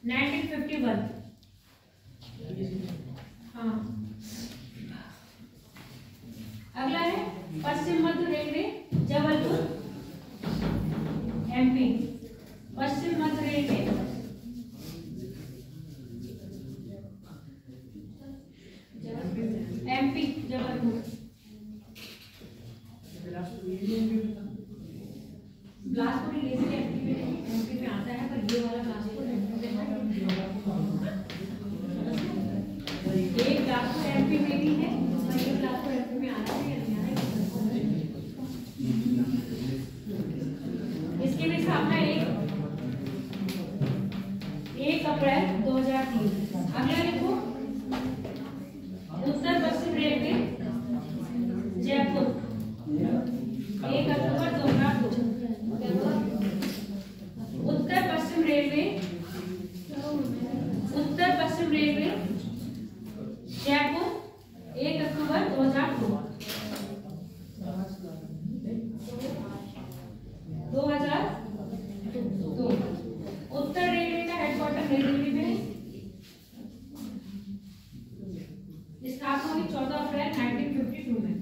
1951। हाँ, अगला है पश्चिम मध्य रेलवे जबलपुर एमपी। पश्चिम मध्य railway MP Jabalpur. Bilaspur MP में आता है, पर ये वाला बिलासपुर एमपी में है। एक बिलासपुर एमपी में भी है, और ये बिलासपुर एमपी में आता है या नहीं आता है। इसकी भी स्थापना 1 अप्रैल 2003। अगला लिखो उत्तर पश्चिम रेलवे जयपुर 1 अक्टूबर 2002। उत्तर पश्चिम रेलवे जयपुर 1 अक्टूबर 2002। 2002। उत्तर रेलवे का हेडक्वार्टर नई दिल्ली में। स्थापना हुई 14 अप्रैल 1952 में।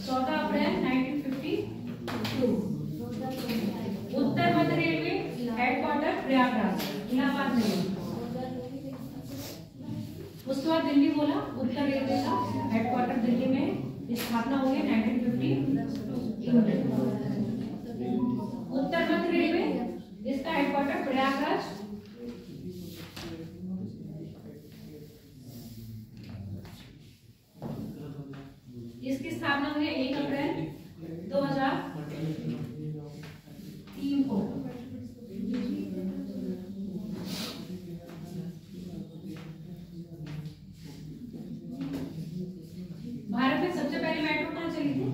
14 अप्रैल 1952। उत्तर मध्य रेलवे हेडक्वार्टर प्रयागराज इलाहाबाद में। उसके बाद दिल्ली बोला, उत्तर रेलवे का हेडक्वार्टर दिल्ली में। स्थापना हुई 1952। उत्तर मध्य रेलवे इसका हेडक्वार्टर प्रयागराज। इसकी स्थापना हुई 1 अप्रैल 2003 को। भारत में सबसे पहले मेट्रो कहाँ चली थी?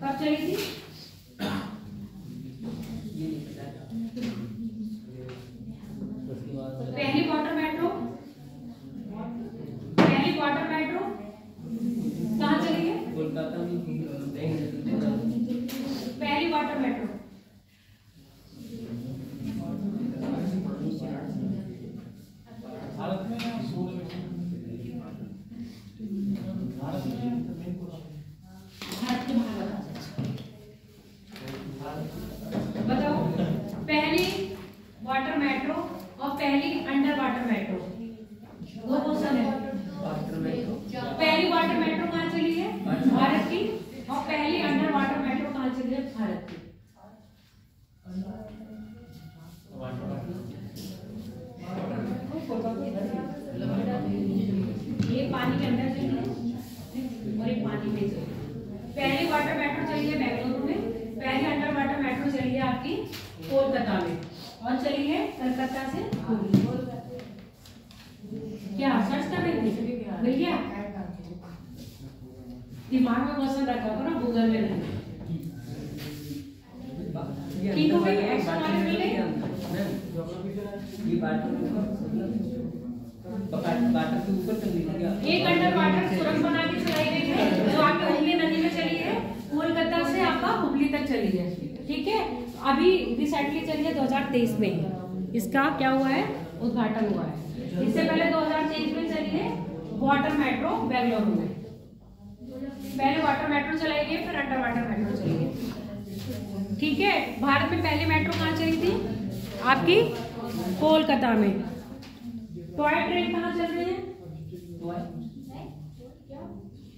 कब चली थी? पहली वाटर मेट्रो कहाँ चली है? कोलकाता में। पहली वाटर मेट्रो भारत में बताओ, पहली वाटर मेट्रो और पहली अंडर वाटर मेट्रो, दो क्वेश्चन है। पहली वाटर मेट्रो कहाँ चली है? भारत की। और पहली अंडर वाटर मेट्रो कहाँ चली है? भारत की। ये पानी के अंदर चली है और एक पानी में चली है। पहली वाटर मेट्रो चली है बेंगलुरु में, पहली अंडर वाटर मेट्रो चली है आपकी कोलकाता में, और चली है कलकत्ता से हुबली। क्या सर्च कर रहे थे? मिल गया? दिमाग में क्वेश्चन रखा करो, गूगल में नहीं। ठीक हो गई? एक्स्ट्रा नॉलेज मिल गई? वाटर के ऊपर चल रही थी। एक अंडर वाटर सुरंग बना के चलाई गई है जो आपके हुगली नदी में चली है, कोलकाता से आपका हुगली तक चली है। ठीक है, अभी रिसेंटली चली है 2023 में, इसका क्या हुआ है, उद्घाटन हुआ है। इससे पहले 2023 में चली है वाटर मेट्रो बेंगलुरु में। पहले वाटर मेट्रो चलाई गई, फिर अंडर वाटर मेट्रो चली गई। ठीक है, भारत में पहली मेट्रो कहाँ चली थी आपकी, कोलकाता में। टॉय ट्रेन कहाँ चल रही है,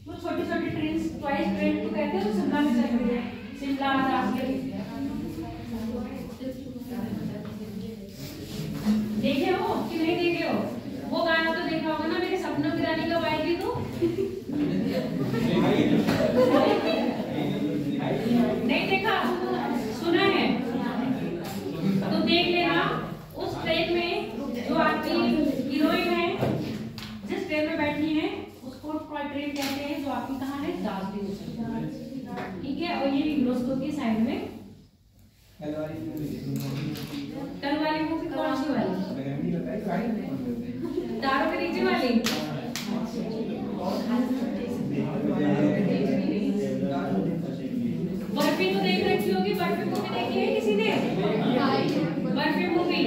वो छोटी छोटी ट्रेन, टॉय ट्रेन तो कहते हैं, शिमला में चल रही है, शिमला देखे हो कि नहीं देखे हो? वो गाना तो देखा होगा ना, मेरे सपनों की रानी कब आएगी तू? नहीं देखा, सुना है तो देख लेना। उस ट्रेन में जो आपकी हीरोइन है, जिस ट्रेन में बैठी है उसको टॉय ट्रेन कहते हैं, जो आपकी कहाँ है, दार्जिलिंग में। ठीक है, और ये यूनेस्को की साइड में कल वाली मूवी कौन सी वाली, तारों के नीचे वाली। बर्फी तो देख रखी होगी, बर्फी मूवी देखी है किसी ने? बर्फी मूवी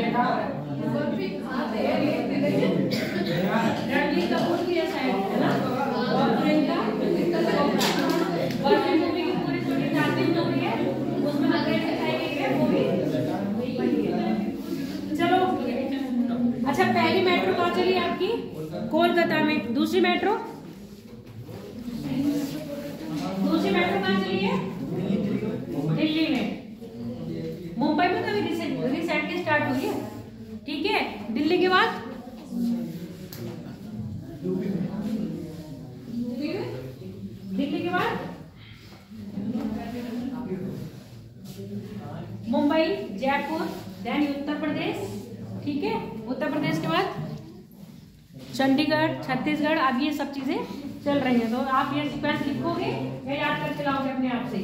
रणबीर कपूर की है शायद, है ना? और प्रियंका बर्फी मूवी की पूरी छोटी दार्जिलिंग मूवी है, उसमें नजरें दिखाई गई है, वो भी। चलो अच्छा, पहली मेट्रो कहाँ चली आपकी, कोलकाता में। दूसरी मेट्रो कहाँ चली है, दिल्ली में। मुंबई में कभी रिसेंटली स्टार्ट हुई है। ठीक है, दिल्ली के बाद मुंबई, जयपुर, देन उत्तर प्रदेश। ठीक है, उत्तर प्रदेश के बाद चंडीगढ़, छत्तीसगढ़। अब ये सब चीजें चल रही हैं, तो आप ये सीक्वेंस लिखोगे या याद करके लाओगे अपने आप से।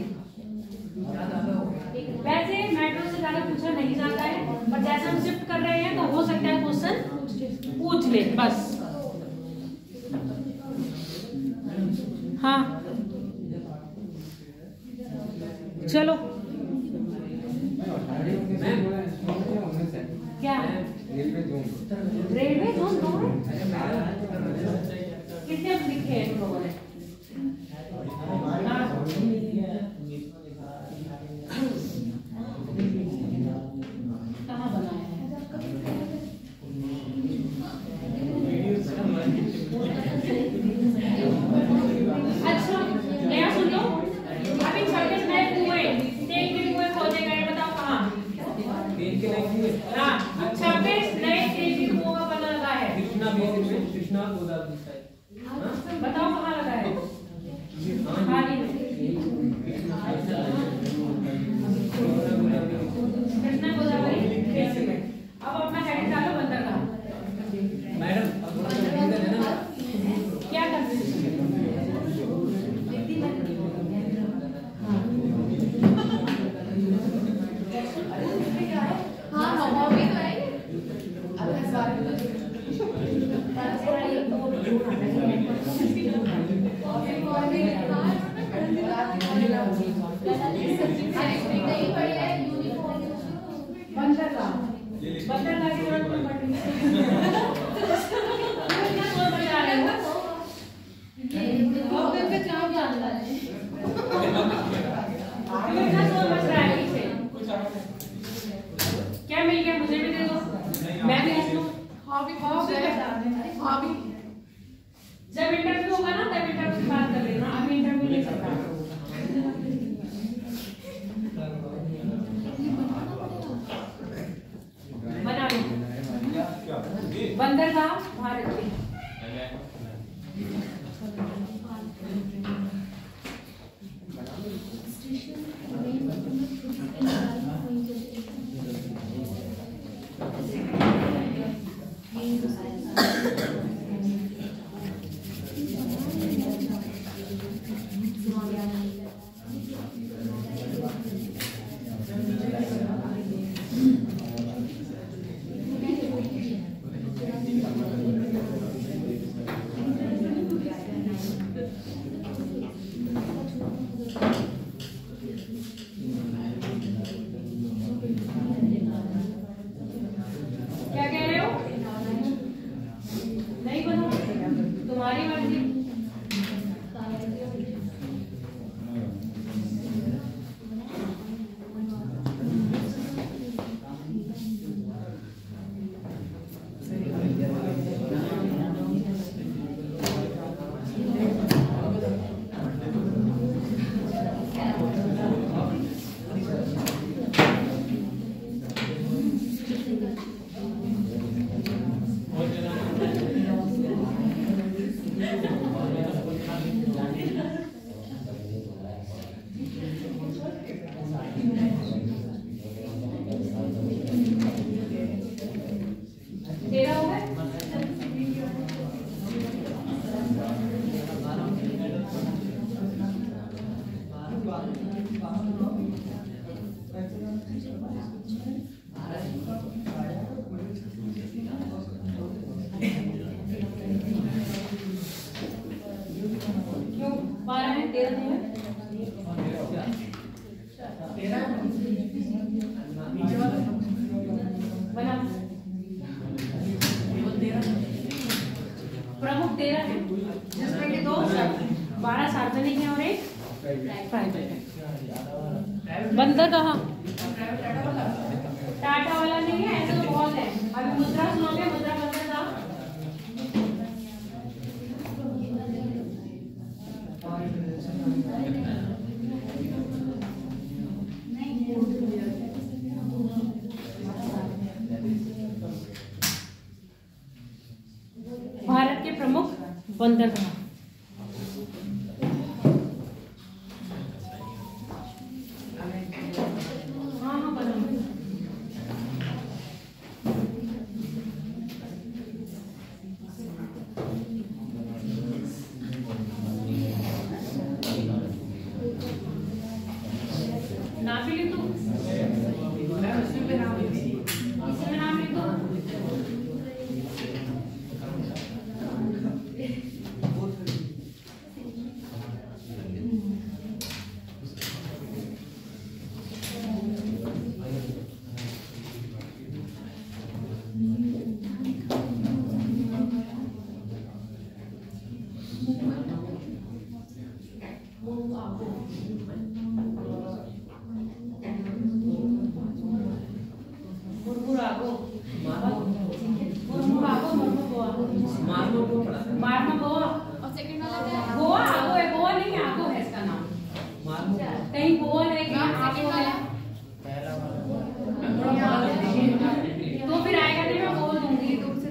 वैसे मेट्रो से ज्यादा पूछा नहीं जाता है, पर जैसे हम शिफ्ट कर रहे हैं तो हो सकता है क्वेश्चन पूछ ले बस। हाँ चलो, क्या रेलवे जोन दो है, कितने लिखे हैं इन लोगों ने? कहाँ बनाया है? अच्छा नया सुन लो, अभी 26 नए कुएं, तेल के कुएं खोजे गए, बताओ कहाँ? हाँ, 26 नए तेल के कुओं का पता लगा है। कृष्णा गोदावरी साइड, बताओ कहाँ लगा है? खाली कृष्णा गोदावरी बेसिन में। अब अपना हेडिंग डालो, बंदरगाह। मैडम क्या करते हैं? बंदरगाह की जरूरत नहीं पड़ती। क्या सोच बजा रहे हो? क्या सोच बज रहा है पीछे? क्या मिल गया, मुझे भी दे दो, मैं भी हंस लूं। जब इंटरव्यू होगा ना, तब इंटरव्यू की बात कर लेना, अभी इंटरव्यू नहीं चल रहा। बना लो बंदरगाह भारत की। 12 सार्वजनिक है और एक प्राइवेट है। बंदर कहाँ? टाटा वाला नहीं है, ऐसे तो बहुत है। अभी मुद्रा सुनोगे, मुद्रा बंदर था। भारत के प्रमुख बंदरगाह। नाम भी लिख दो, इसमें नाम लिख दो। गोवा आगो है, गोवा नहीं आगो है इसका नाम। कहीं गोवा है, कहीं आगो है, तो फिर आएगा नहीं, मैं बोल दूंगी तुमसे।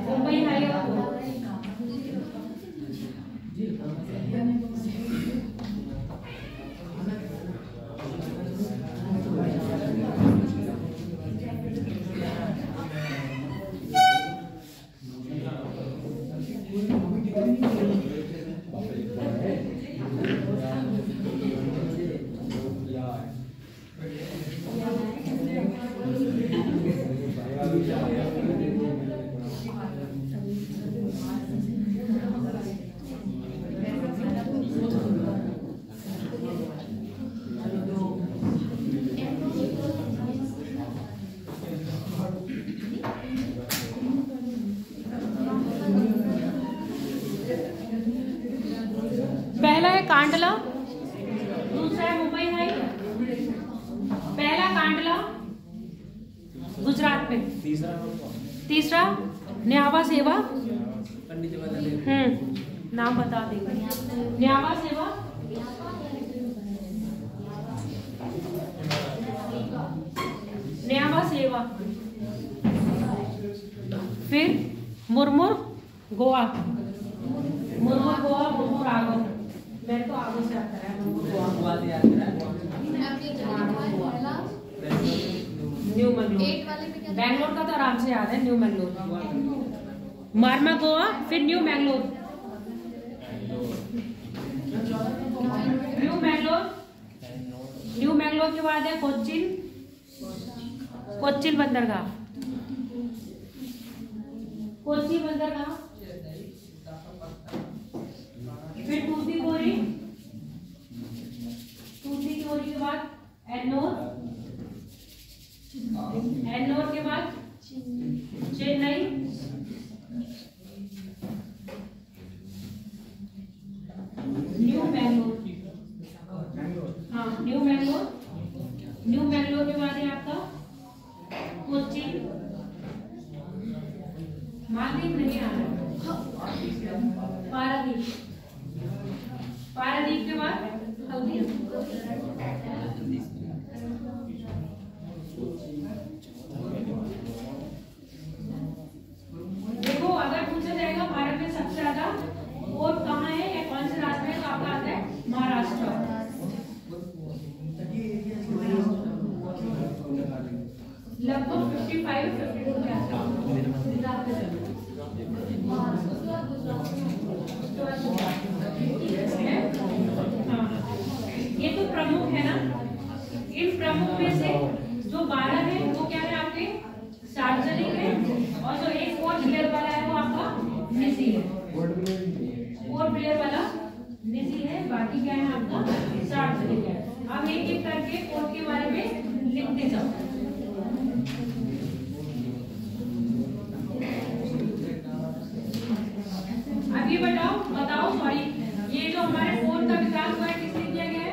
मुंबई हाई पहला है कांडला, दूसरा है मुंबई हाई। पहला कांडला गुजरात में, तीसरा न्यावा सेवा। नाम बता देंगे। न्यावा सेवा, न्यावा सेवा। फिर मुरमुर गोवा, मुरमुर गोवा, मुरमुर आगो। मैं तो आगो से आता है, मुरमुर गोवा। न्यू मैंगलोर, बैंगलोर का तो आराम से याद है। न्यू मैंगलोर, मारमा गोवा, फिर new Mangalore. New Mangalore, new Mangalore के बाद है कोच्चिन, कोच्चिन बंदरगाह, कोच्चि बंदरगाह। फिर तूतीकोरी, तूतीकोरी के बाद एन्नोर, एन्नोर के बाद चेन्नई, न्यू मैंगलोर। हाँ, न्यू मैंगलोर, न्यू मैंगलोर के बाद है आपका कोच्चि। मालदीव नहीं आ रहा, पारादीप, पारादीप के बाद हल्दी। देखो, अगर पूछा जाएगा भारत में सबसे ज्यादा वोट कहाँ है या कौन से राज्य में, तो आपका आता है महाराष्ट्र। लगभग 55-52 के आसपास। ये तो प्रमुख है ना। इन प्रमुख में से जो 12 है वो क्या है आपके सार्वजनिक है, और जो एक फोर्थ प्लेयर वाला है वो आपका निजी है। फोर्थ प्लेयर वाला निजी है, बाकी क्या है आपका सार्वजनिक है। अब एक एक करके फोर्थ के बारे में लिखते जाओ। अब ये बताओ सॉरी, ये जो हमारे फोर्थ का विकास हुआ है किसने किया गया है?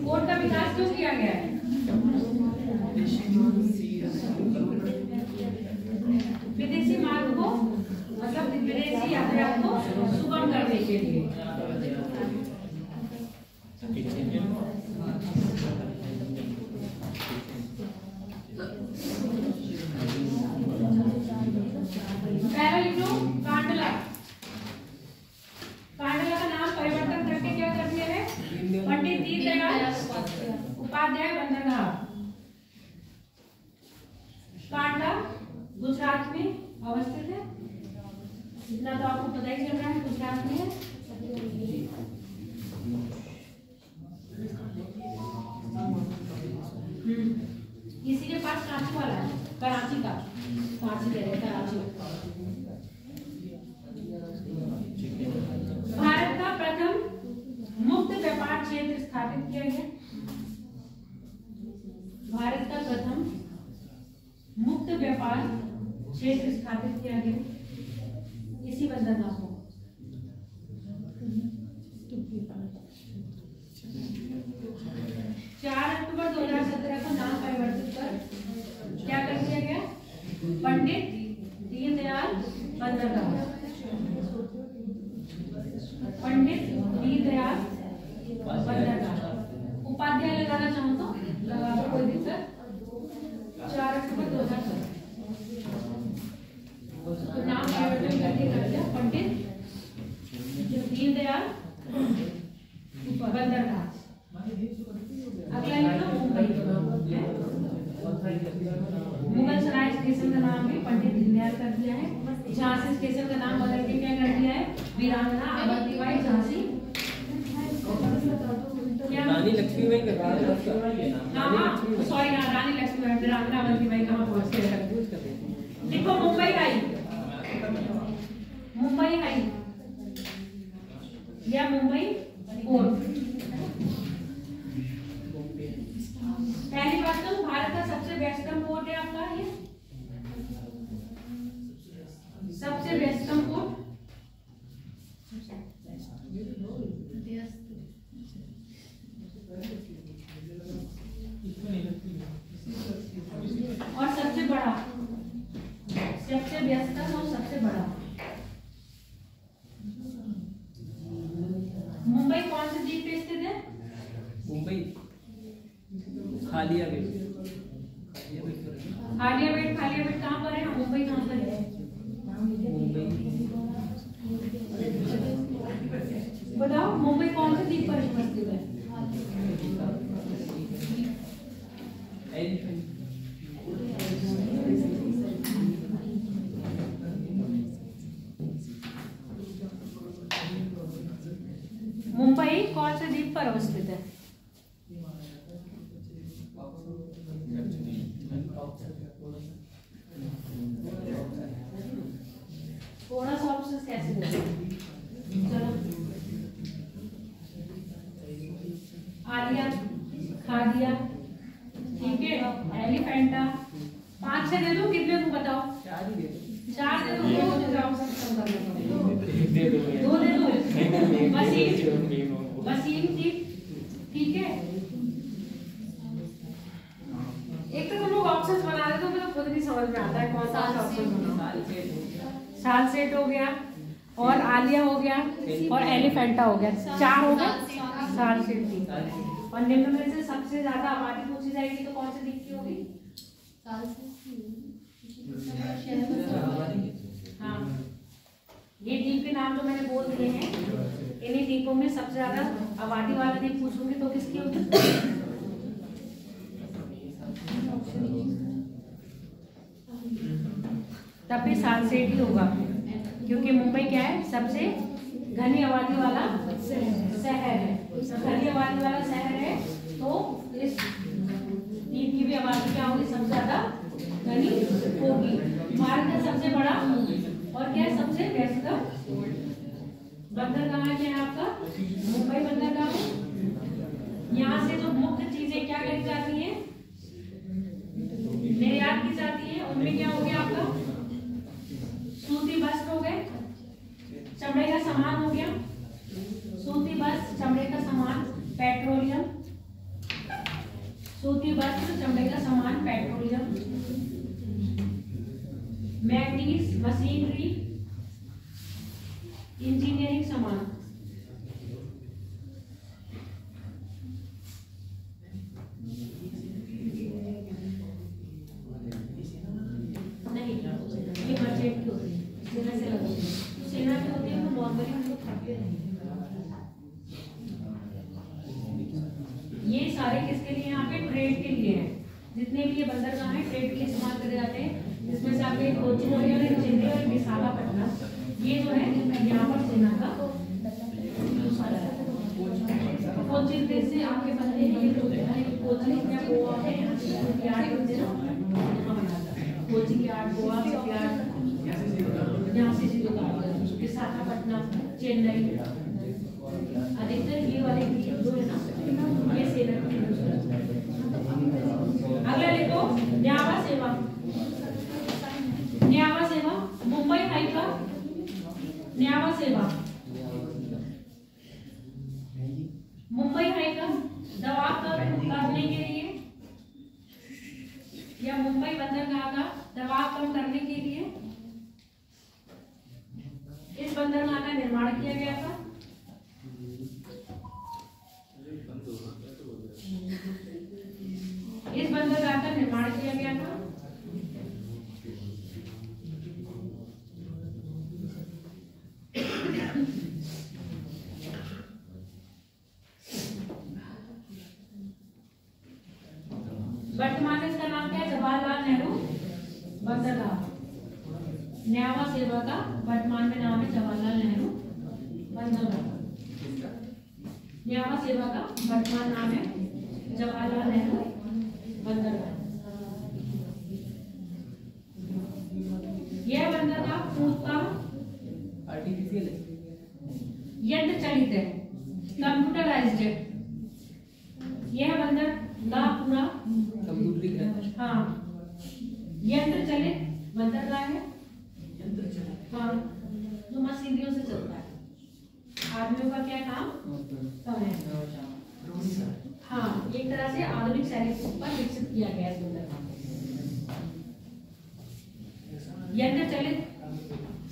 फोर्थ का विकास क्यों किया गया है? विदेशी मार्ग को, मतलब विदेशी यातायात को सुगम करने के लिए। पहला लिख लो कांडला। कांडला का नाम परिवर्तन करके क्या कर दिया है? पंडित दीनदयाल उपाध्याय बंदरगाह। कांडला गुजरात में अवस्थित है, इतना तो आपको पता ही चल रहा है, गुजरात में है। इसी के पास कराची वाला है, कराची का, कराची कह रहे, कराची। भारत का प्रथम मुक्त व्यापार क्षेत्र स्थापित किया गया। भारत का प्रथम मुक्त व्यापार क्षेत्र स्थापित किया गया इसी बंदरगाह को। 4 अक्टूबर 2017 को नाम परिवर्तित कर क्या कर दिया गया? पंडित दीनदयाल बंदरगाह। पंडित दीनदयाल बंदरगाह। उपाध्याय लगाना चाहो तो लगा दो, कोई दिक्कत। 4 अक्टूबर 2017 तो नाम परिवर्तन करके कर दिया पंडित दीनदयाल बंदरगाह। अगला लिखो मुंबई। मुगल सराय स्टेशन का नाम भी पंडित दीनदयाल कर दिया है। झांसी स्टेशन का नाम बदल के क्या कर दिया है? वीरांगना अवंतीबाई झांसी। रानी लक्ष्मीबाई का नाम। हाँ सॉरी, रानी लक्ष्मीबाई, वीरांगना अवंतीबाई कहाँ पहुंच गए? देखो मुंबई आई, मुंबई आई या मुंबई पोर्ट। पहली बात तो भारत का सबसे व्यस्तम पोर्ट है आपका ये, सबसे व्यस्तम पोर्ट। और सबसे बड़ा, सबसे व्यस्तम और सबसे बड़ा। मुंबई कौन से द्वीप पे स्थित है? मुंबई खालिया गेट। खालिया बेट, खालिया बेट कहाँ पर है? मुंबई कहाँ पर है? बताओ मुंबई कौन से द्वीप पर स्थित है? मुंबई कौन से द्वीप पर अवस्थित है? थोड़ा सा ऑप्शन कैसे दें? चलो आलिया, खादिया, ठीक है, एलिफेंटा। 5 से दे दो, कितने तुम बताओ? 4 दे दो। 2 दे दो। वसीम थी, ठीक है। एक तो तुम लोग ऑप्शंस बना देते हो, मुझे खुद नहीं समझ में आता है कौन सा ऑप्शन बनाओ। सालसेट हो गया, और आलिया हो गया, और एलिफेंटा हो गया। 4 हो गए। सालसेट थी। और निम्न में से सबसे ज्यादा आबादी पूछी जाएगी तो कौन से द्वीप की होगी? हाँ, ये द्वीप के नाम जो मैंने बोल दिए हैं, इन्हीं द्वीपों में सबसे ज्यादा आबादी वाला द्वीप पूछूंगी तो किसकी होगी? तब भी 7 से 8 ही होगा, क्योंकि मुंबई क्या है, सबसे घनी आबादी वाला शहर है। घनी आबादी वाला शहर है तो इस द्वीप की भी आबादी क्या होगी, सबसे ज्यादा घनी होगी। भारत का सबसे बड़ा और क्या है, सबसे व्यस्त बंदर कहाँ है आपका, मुंबई बंदर कहाँ है। यहाँ से जो मुख्य चीजें क्या करी जाती हैं, निर्यात की जाती है, उनमें क्या हो गया आपका, सूती वस्त्र हो गए, चमड़े का सामान हो गया, सूती वस्त्र, चमड़े का सामान, पेट्रोलियम, सूती वस्त्र, चमड़े का सामान, पेट्रोलियम, मैग्नीज, मशीनरी, इंजीनियरिंग सामान। नहीं, ये बजट की होती है, सेना से लगती है, तो सेना की होती है, तो नॉर्मली हम लोग खाते हैं। ये सारे किसके लिए, यहाँ पे ट्रेड के लिए हैं। जितने भी ये बंदरगाह हैं ट्रेड के लिए इस्तेमाल करे जाते हैं, जिसमें से आपके कोचीन और चेन्नई और विशाखापट्टनम, ये जो है यहाँ पर सेना का कोचीन देश से आपके बनते हैं। ये जो है कोचीन या गोवा है, यार्ड बनते हैं कोचीन यार्ड, गोवा यार्ड, यहाँ से सीधे विशाखापट्टनम, चेन्नई, अधिकतर ये वाले जो है ना, ये सेना की। अगला लिखो, न्यावा सेवा। न्यावा सेवा मुंबई हाई का न्यावा सेवा, मुंबई हाई का दबाव कम करने के लिए या मुंबई बंदरगाह का दबाव कम करने के लिए इस बंदरगाह का निर्माण किया गया था। इस बंदरगाह का निर्माण किया गया था। वर्तमान में इसका नाम क्या है, जवाहरलाल नेहरू बंदरगाह। न्यावा सेवा का वर्तमान में नाम है जवाहरलाल नेहरू बंदरगाह। न्यावा सेवा का वर्तमान नाम है जवाहरलाल नेहरू बंदरगाह। यह बंदरगाह पूर्णतः आर्टिफिशियल यंत्र चलित है, कंप्यूटराइज्ड है। यह बंदरगाह पूरा कंप्यूटरीकृत, हाँ, यंत्र चलित बंदरगाह है। हाँ, जो मशीनरियों से चलता है। आदमियों का क्या काम कम है। हाँ, एक तरह से आधुनिक शैली पर विकसित किया गया है बंदरगाह। यंत्र चलित,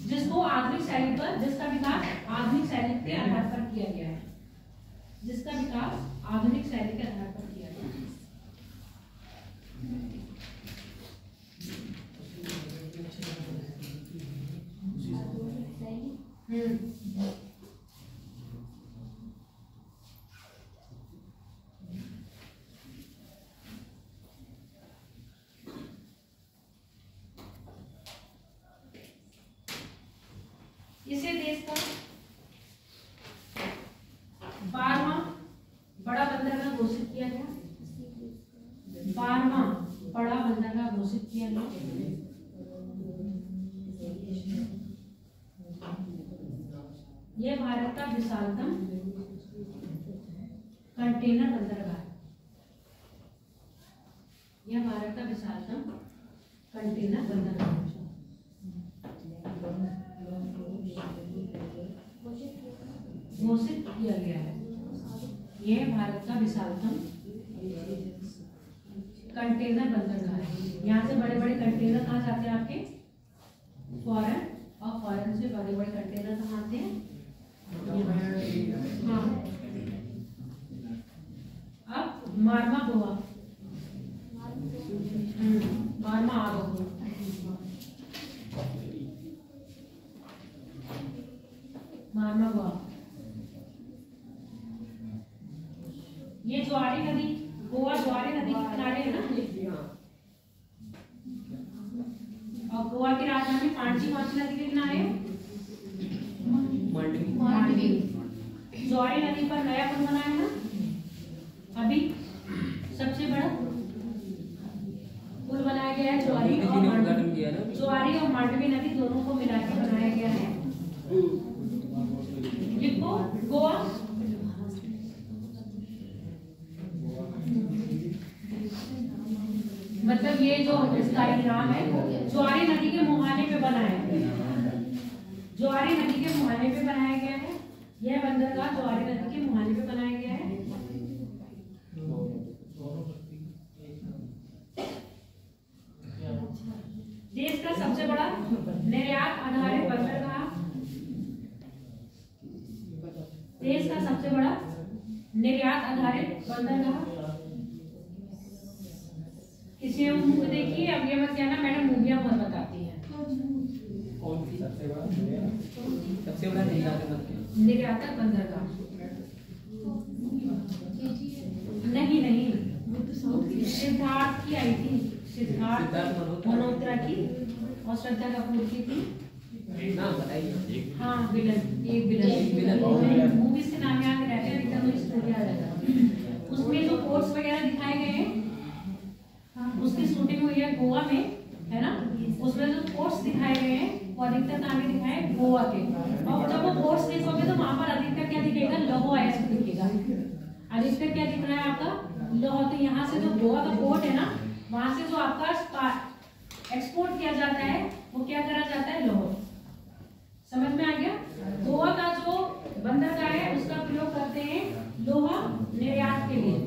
जिसको आधुनिक शैली पर, जिसका विकास आधुनिक शैली के आधार पर किया गया है, जिसका विकास आधुनिक शैली के आधार पर किया गया है। इसे देश का 12वां बड़ा बंदरगाह घोषित किया गया। 12वां बड़ा बंदरगाह घोषित किया गया। यह भारत का विशालतम कंटेनर बंदरगाह है। यह भारत का विशालतम कंटेनर बंदरगाह है। घोषित किया गया है। यह भारत का विशालतम कंटेनर बंदरगाह है। यहाँ से बड़े बड़े कंटेनर कहाँ जाते हैं आपके, फॉरेन, और फॉरेन से बड़े बड़े कंटेनर कहाँ आते हैं, हाँ। अब मारमा गोवा, मारमा आ गो, मारमा गोवा। ये ज्वारी नदी, गोवा ज्वारी नदी के किनारे है ना, और गोवा की राजधानी कौन सी नदी के किनारे है? मांडवी। मांडवी। ज्वारी नदी पर नया पुल बना है ना अभी, सबसे बड़ा पुल बनाया गया है ज्वारी और मांडवी। ज्वारी और मांडवी नदी दोनों को मिला के बनाया गया है। लिखो गोवा। मतलब ये जो इसका नाम है ज्वारी नदी के मुहाने पे बना है, ज्वारी नदी के मुहाने पे बनाया गया है। यह बंदरगाह ज्वारी नदी के मुहाने पे बनाया गया है। देश का सबसे बड़ा निर्यात आधारित बंदरगाह, देश का सबसे बड़ा निर्यात आधारित बंदरगाह किसी मूवी देखी है? अब ये मत कहना मैडम मूवियां बहुत बताती हैं। कौन सी सबसे बड़ा निर्यातक बंदरगाह? नहीं नहीं, सिद्धार्थ की आई थी, सिद्धार्थ मल्होत्रा की और श्रद्धा कपूर की थी। नाम बताइए। हाँ विलन, एक विलन मूवीज के नाम याद रहते हैं, एकदम स्टोरी आ जाता है। उसमें जो कोट्स वगैरह दिखाए गए हैं उसकी शूटिंग हुई है गोवा में, है ना। उसमें जो कोट्स दिखाए गए हैं वो अधिकतर कहाँ के दिखाए? गोवा के। और जब वो कोट्स देखोगे तो वहां पर अधिकतर क्या दिखेगा? लौह अयस्क दिखेगा। अधिकतर क्या दिख रहा है आपका? लौह। तो यहाँ से जो गोवा का पोर्ट है ना, वहां से जो आपका एक्सपोर्ट किया जाता है वो क्या करा जाता है? लौह। समझ में आ गया? गोवा का जो बंदरगाह है उसका प्रयोग करते हैं लोहा निर्यात के लिए।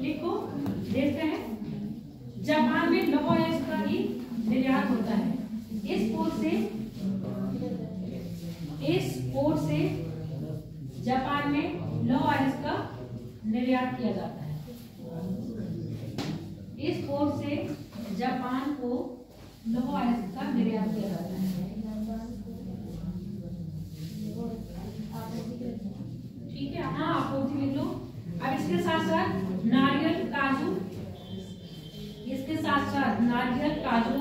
लिखो, देखते हैं। जापान में लौह अयस्क का ही निर्यात होता है। इस पोर्ट से जापान में लौह अयस्क का निर्यात किया जाता है। इस पोर्ट से जापान को लौह अयस्क का निर्यात किया जाता है। ठीक है, हाँ आपूर्ति लिख लो। अब इसके साथ साथ नारियल, काजू, इसके साथ साथ नारियल, काजू,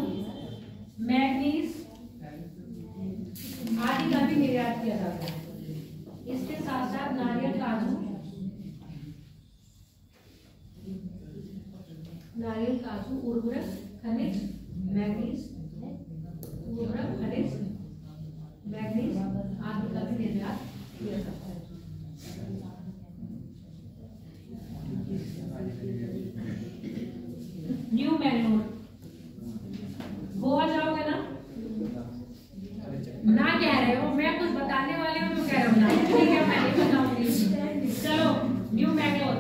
मैग्नीज आदि का भी निर्यात किया जाता है। इसके साथ साथ नारियल, काजू, उर्वरक, खनिज, मैग्नीज, उर्वरक, खनिज, मैग्नीज आदि का भी निर्यात किया जाता है। न्यू मैंगलोर, गोवा जाओगे ना? ना कह रहे हो, मैं कुछ बताने वाली हूँ तो कह रहे हो ना। ठीक है, मैं नहीं बताऊंगी। चलो न्यू मैंगलोर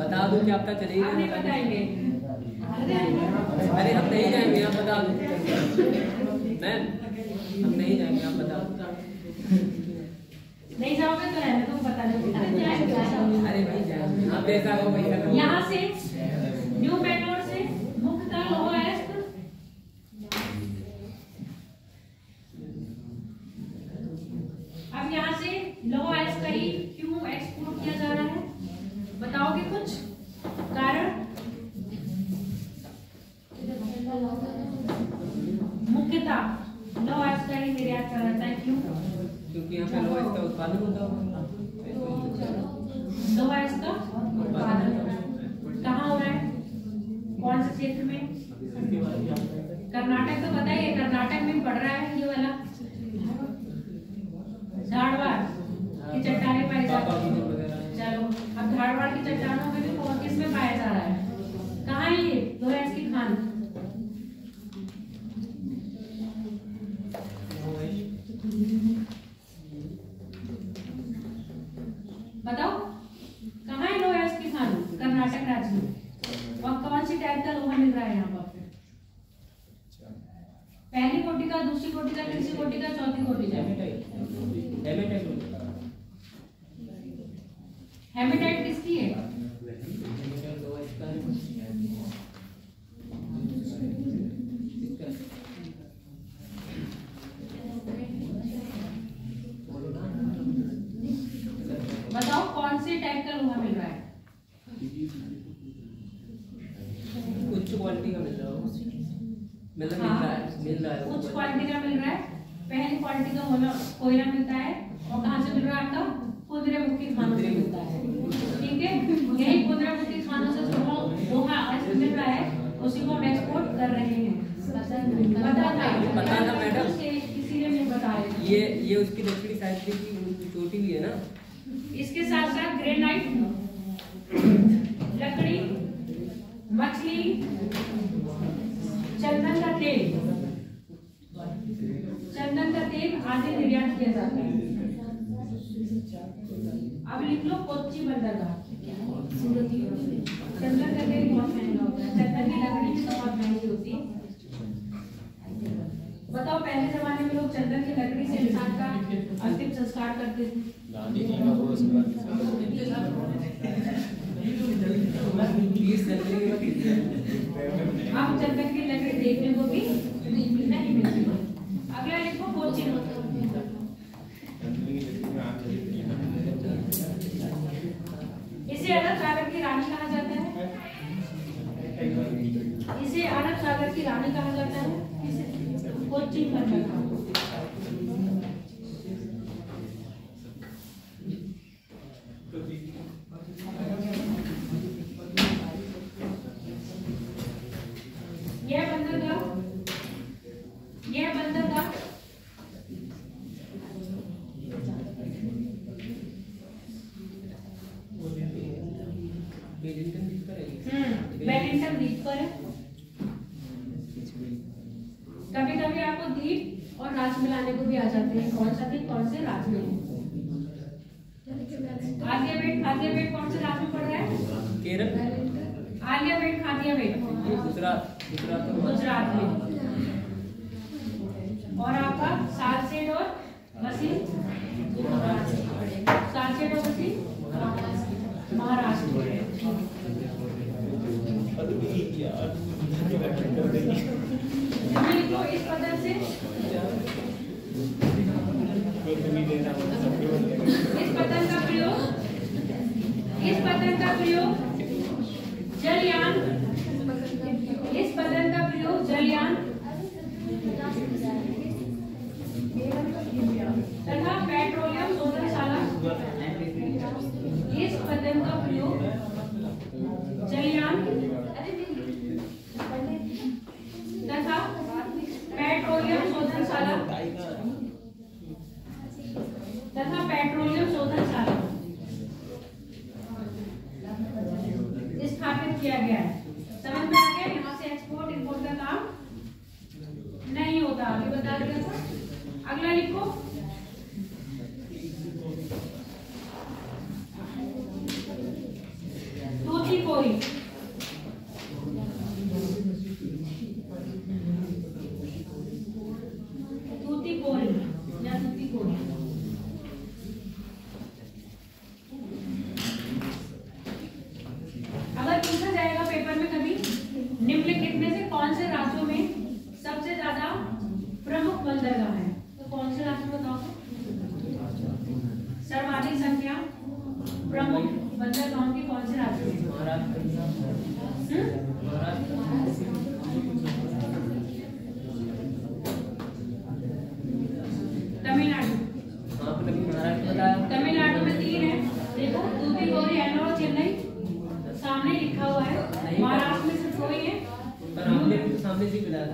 बता दो कि आपका चलेगा। आप नहीं बताएंगे? अरे हम नहीं जाएंगे, आप बता दो। मैम हम नहीं जाएंगे, आप बता दो। नहीं जाओगे तो रहने दो, बताने दो। अरे भाई जाएंगे, आप जैसा हो वैसा करो। यहाँ से न्यू मैंगलोर से मुख्यतः लौह अयस्क, अब यहाँ से लौह अयस्क ही क्यों एक्सपोर्ट किया जा रहा है? बताओगे कुछ कारण? मुख्यतः लौह अयस्क का ही निर्यात करा जाता है। क्यों? क्योंकि यहाँ पे लौह अयस्क का उत्पादन होता होगा। लौह अयस्क का उत्पादन कहाँ हो रहा है? कौन से क्षेत्र में? कर्नाटक तो बताइए, कर्नाटक में पड़ रहा है ये वाला धारवाड़ की चट्टानें पाई जाती हैं। चलो अब धारवाड़ की चट्टानों में भी कौन किस में पाया जा रहा है? कहाँ है ये लौह अयस्क की खान? बताओ कहाँ है लौह अयस्क की खान? कर्नाटक राज्य में। और कौन सी टाइप का लोहा मिल रहा है यहाँ पर? पहली कोटि का, दूसरी कोटि का, तीसरी कोटि का, चौथी कोटि का? हेमेटाइट किसकी है? बताओ कौन से टाइप का लोहा मिल रहा है? आपका पुनर्मुखी खानों से मिलता है। ठीक है, यही पुनर्मुखी खानों से जो लोहा मिल रहा है उसी को हम एक्सपोर्ट कर रहे हैं। पता था मैडम, किसी ने नहीं बताया। ये उसकी दक्षिणी साइड की चोटी भी है ना। इसके साथ साथ ग्रेनाइट, लकड़ी, मछली, चंदन का तेल आदि निर्यात किया जाता है। अब लिख लो कोच्चि बंदरगाह। चंदन का तेल बहुत महंगा होता है, चंदन की लकड़ी भी तो बहुत महंगी होती है। बताओ पहले जमाने में लोग चंदन की लकड़ी से इंसान का अंतिम संस्कार करते थे। अब चंदन की लकड़ी देखने को भी नहीं मिलती। अगला लिखो कोच्चि। इसे अरब सागर की रानी कहा जाता है। इसे अरब सागर की रानी कहा जाता है। कोच्चि बंदरगाह। यह बंदरगाह वेलिंगटन द्वीप पर है। कभी कभी आपको द्वीप और राज्य मिलाने को भी आ जाते हैं। कौन सा द्वीप कौन से राज्य में? आर्यभट्ट कौन से राज्य में पड़ रहा है? केरल। आर्यभट्ट गुजरात में। और आपका सालसेट और वसीम महाराष्ट्र में। इस पदन से इस पदन का प्रयोग जलयान तथा पेट्रोलियम शोधनशाला। इस पदन का प्रयोग जलयान तथा पेट्रोलियम शोधनशाला स्थापित किया गया है। समझ में आ गया? यहाँ से एक्सपोर्ट इंपोर्ट का काम नहीं होता, अभी बता दिया था। अगला लिखो तूतीकोरी। अगर पूछा जाएगा पेपर में कभी निम्नलिखित में से कौन से राज्यों में सबसे ज्यादा प्रमुख बंदरगाह है, तो कौन से राज्य बताओ? सर्वाधिक संख्या प्रमुख बंदरगाहों की कौन से राज्य में? तमिलनाडु में 3 है। देखो तूतीकोरी, एन्नोर, चेन्नई सामने लिखा हुआ है। महाराष्ट्र में सिर्फ 2 ही है।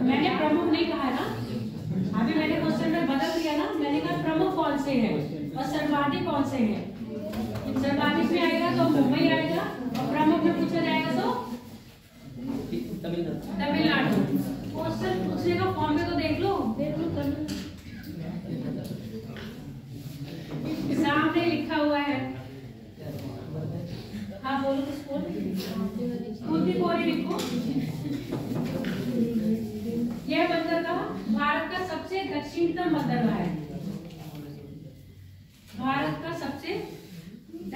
मैंने प्रमुख नहीं कहा ना, अभी मैंने क्वेश्चन में बदल दिया ना। मैंने कहा प्रमुख कौन से हैं और सर्वाधिक कौन से हैं। सर्वाधिक में आएगा तो मुंबई आएगा और प्रमुख में पूछा जाएगा तो तमिलनाडु। क्वेश्चन पूछने का फॉर्म में तो देख लो सामने लिखा हुआ है। हाँ बोलो किसको? तूतीकोरी लिखो। यह बंदरगाह भारत का सबसे दक्षिणतम बंदरगाह है। भारत का सबसे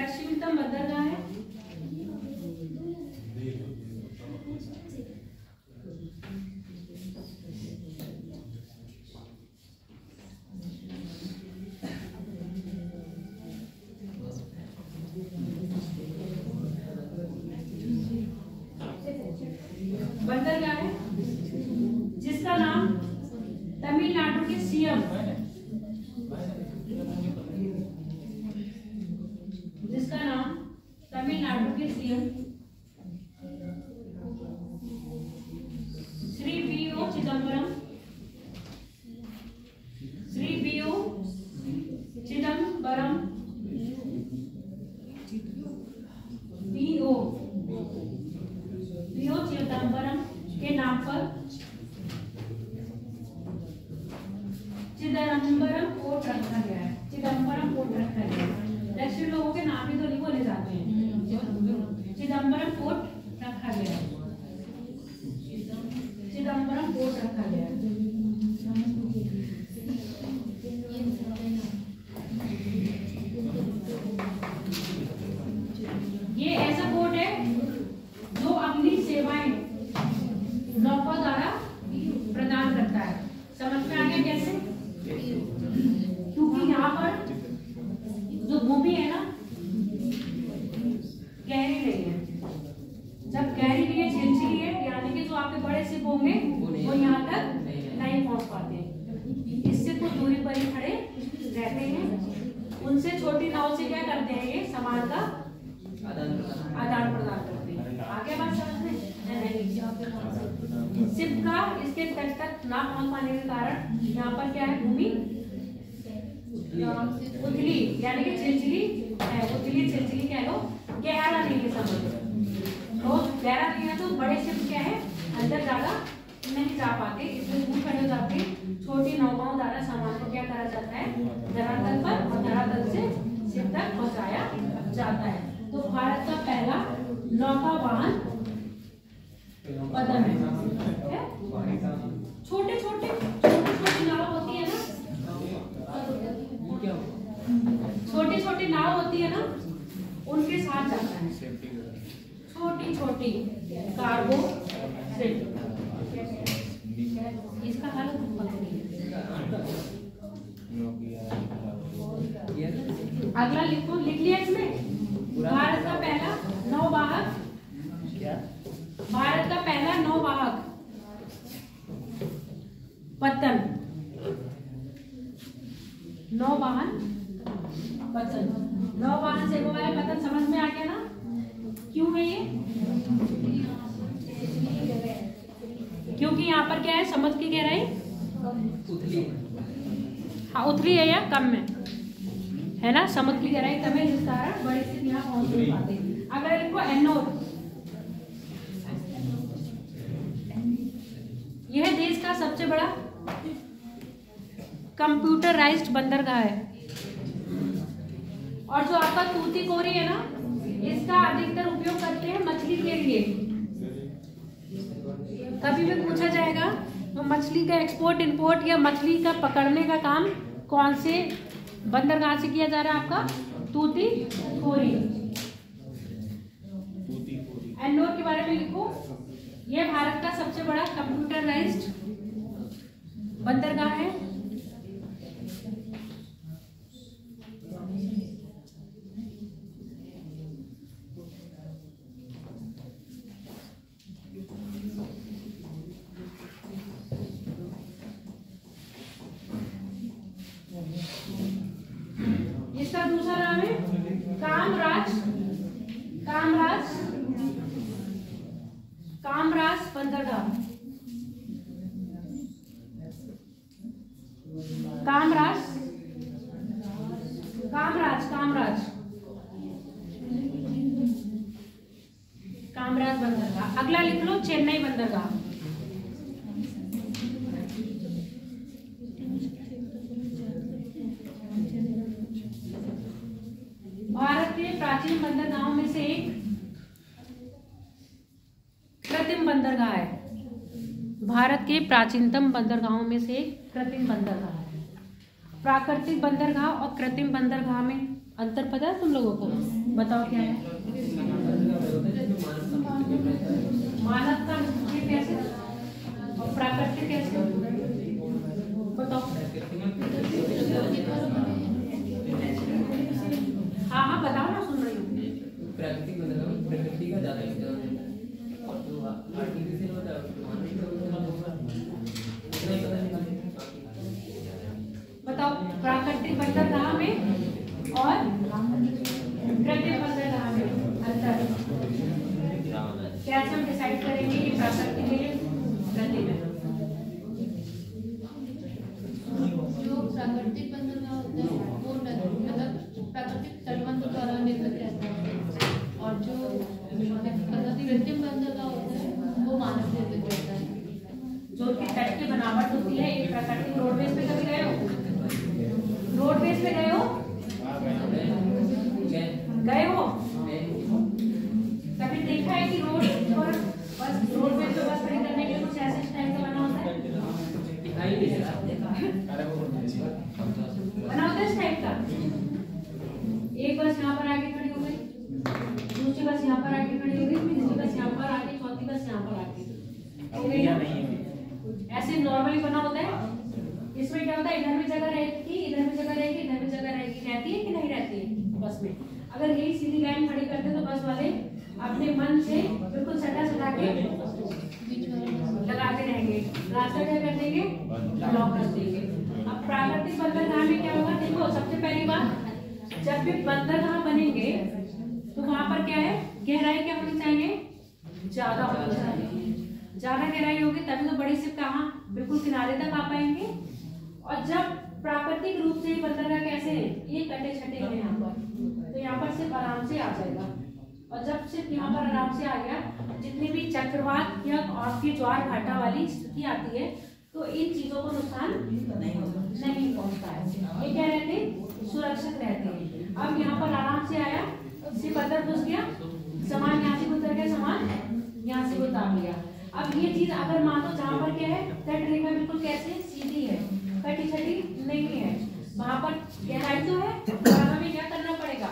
दक्षिणतम बंदरगाह है। बंदरगाह छोटी नाव से क्या करते हैं, ये सामान का आदान प्रदान करते हैं। आगे बात समझ में? शिप का इसके तट तक ना पहुंच पाने के कारण यहाँ पर क्या है, भूमि उथली यानी कि छिलछिली है, उथली छिलछिली कह लो, गहरा नहीं है समुद्र। तो गहरा नहीं है तो बड़े शिप क्या है, अंदर ज्यादा नहीं जा पाते, इसलिए दूर खड़े हो जाते। छोटी नौकाओं द्वारा सामान को क्या करा जाता है, धरातल पर और धरातल से शिप तक पहुंचाया जाता है। तो भारत का पहला नौका वाहन पतन है। छोटे छोटे नाव होती है ना, छोटी नाव होती है ना, उनके साथ जाता है छोटी कार्गो शिप। इसका हाल अगला लिखो, लिख लिया इसमें। भारत का पहला नौवाहक, भारत का पहला नौवाहक पतन, नौवाहन पतन, नौवाहन से वो वाला पतन समझ में आ गया ना, क्यों है ये? क्योंकि यहाँ पर क्या है, समुद्र की गहराई हाँ उथली है या कम है ना, समुद्र की गहराई कम है, जिस कारण बड़े से यहाँ पहुंच नहीं पाते। अगर इनको एनोर, यह देश का सबसे बड़ा कंप्यूटराइज्ड बंदरगाह है। और जो आपका तूतीकोरी है ना, इसका अधिकतर उपयोग करते हैं मछली के लिए। कभी भी पूछा जाएगा तो मछली का एक्सपोर्ट इंपोर्ट या मछली का पकड़ने का काम कौन से बंदरगाह से किया जा रहा है, आपका तूतीकोरी। एनोर के बारे में लिखो, यह भारत का सबसे बड़ा कंप्यूटराइज्ड बंदरगाह है। इसका दूसरा नाम है कामराज बंदरगाह। कामराज बंदरगाह। अगला लिख लो, चेन्नई बंदरगाह। भारत के प्राचीन बंदरगाहों में से एक कृत्रिम बंदरगाह है। भारत के प्राचीनतम बंदरगाहों में से एक कृत्रिम बंदरगाह है। प्राकृतिक बंदरगाह और कृत्रिम बंदरगाह में अंतर पता है तुम लोगों को? बताओ क्या है? मानव का कैसे और प्राकृतिक कैसे, बताओ। हाँ बताओ ना, सुन रही हूँ। प्राकृतिक बंदरगाह प्रकृति का ज्यादा इस्तेमाल है और जो आर्टिफिशियल होता है बताओ। प्राकृतिक बंदरगाह में और कृत्रिम बंदरगाह में अंतर कैसे हम डिसाइड करेंगे कि प्राकृतिक है कृत्रिम है? जो प्राकृतिक बंदरगाह होता है वो मतलब प्राकृतिक तटबंध द्वारा निर्मित रहता है, और जो कृत्रिम बंदरगाह होता है वो मानव निर्मित रहता है। जो कि तट की बनावट होती है, एक प्राकृतिक रोडवेज पे कभी गए हो? रोडवेज पे गए हो? गए हो? कभी देखा है कि रोड पर बस रोडवेज पे बस खड़ी करने के लिए कुछ ऐसे टाइप का बना होता है? दिखाई नहीं देता बना होता है इस टाइप का। एक बस यहाँ पर आके खड़ी हो गई, दूसरी बस यहाँ पर आके खड़ी हो गई, तीसरी बस यहाँ पर आके, चौथी बस यहाँ पर आके। ऐसे नॉर्मली बना होता है। इसमें क्या होता है, इधर भी जगह रहेगी, इधर भी जगह रहेगी, इधर भी जगह रहेगी। रहती है कि नहीं रहती है बस में? अगर यही सीधी लाइन खड़ी करते तो बस वाले अपने मन से बिल्कुल सटा सटा के लगाते रहेंगे, रास्ता क्या कर देंगे, ब्लॉक कर देंगे। अब प्राकृतिक बंदरगाह में क्या होगा, देखो सबसे पहली बात जब भी बंदरगाह बनेंगे तो वहां पर क्या है, गहराई क्या होनी चाहिए, ज्यादा होनी चाहिए। ज्यादा गहराई होगी तभी तो बड़ी शिप कहाँ बिल्कुल किनारे तक आ पाएंगे। और जब प्राकृतिक रूप से बंदरगाह कैसे है, ये कटे छटे हैं यहाँ पर, तो यहाँ पर सिर्फ आराम से आ जाएगा। और जब सिर्फ यहाँ पर आराम से आ गया, जितनी भी चक्रवात या आपकी ज्वार भाटा वाली स्थिति आती है तो इन चीजों को नुकसान नहीं पहुंचता है। ये क्या रहते हैं, सुरक्षित रहते हैं। अब यहाँ पर आराम से आया, सिर्फ अंदर घुस गया, सामान यहाँ से उतर गया, सामान यहाँ से उतार लिया। अब ये चीज अगर मान लो जहाँ पर क्या है, तट रेखा बिल्कुल कैसे सीधी है, कटी छटी नहीं है, वहां पर गहराई तो है, और हमें क्या करना पड़ेगा,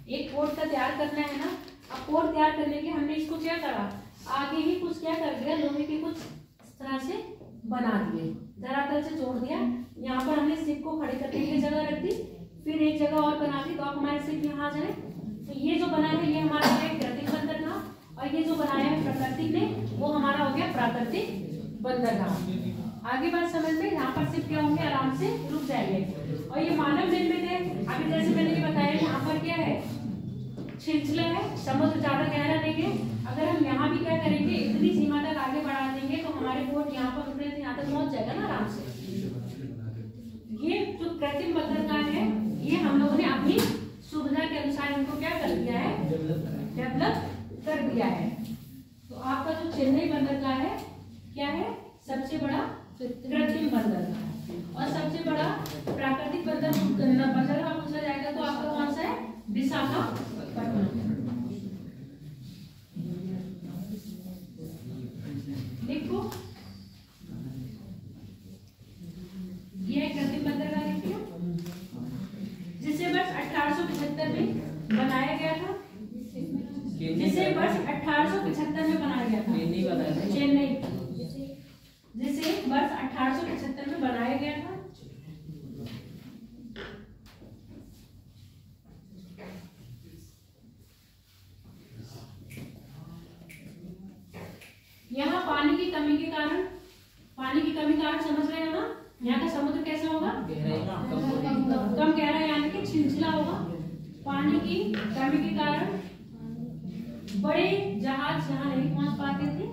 एक पोर्ट का तैयार करना है ना। अब पोर्ट तैयार करने के हमने इसको क्या करा, आगे ही कुछ क्या कर दिया, लोहे के कुछ इस तरह से बना दिए, धरातल से जोड़ दिया। यहाँ पर हमने सिप को खड़े करने की जगह रख दी, फिर एक जगह और बना दी, तो अब हमारे सिप यहाँ आ जाए। तो ये जो बना है ये हमारा है कृत्रिम बंदरगाह, और ये जो बनाया है प्राकृतिक ने वो हमारा हो गया प्राकृतिक बंदरगाह। आगे बात समझ में, यहाँ पर सिर्फ क्या होंगे, आराम से रुक जाएंगे। और ये मानव निर्मित है। अभी जैसे मैंने ये बताया, यहाँ पर क्या है, छिलछिला है, समुद्र ज्यादा गहरा नहीं है। अगर हम यहाँ भी क्या करेंगे, इतनी सीमा तक आगे बढ़ा देंगे तो हमारे बोट यहाँ पर रुकने से यहाँ तक पहुंच जाएगा ना आराम से। ये जो कृत्रिम बंदरगाह है, ये हम लोगों ने अपनी सुविधा के अनुसार इनको क्या कर दिया है, डेवलप कर दिया है। तो आपका जो चेन्नई बंदरगाह है क्या है, सबसे बड़ा कृत्रिम बंदरगाह है। और सबसे बड़ा प्राकृतिक बंदरगाह पूछा जाएगा तो आपका कौन सा है, विशाखापट्टनम। देखो ये है कृत्रिम बंदरगाह, देखिए, जिसे वर्ष 1875 में बनाया गया था, जिसे वर्ष 1875 में बनाया गया था, चेन्नई, जिसे वर्ष 1875 में बनाया गया था। यहाँ पानी की कमी के कारण, समझ रहे हो ना, यहाँ का समुद्र कैसा होगा, कम गहरा, यानी कि छिलछिला होगा। पानी की कमी के कारण बड़े जहाज यहाँ नहीं पहुंच पाते थे।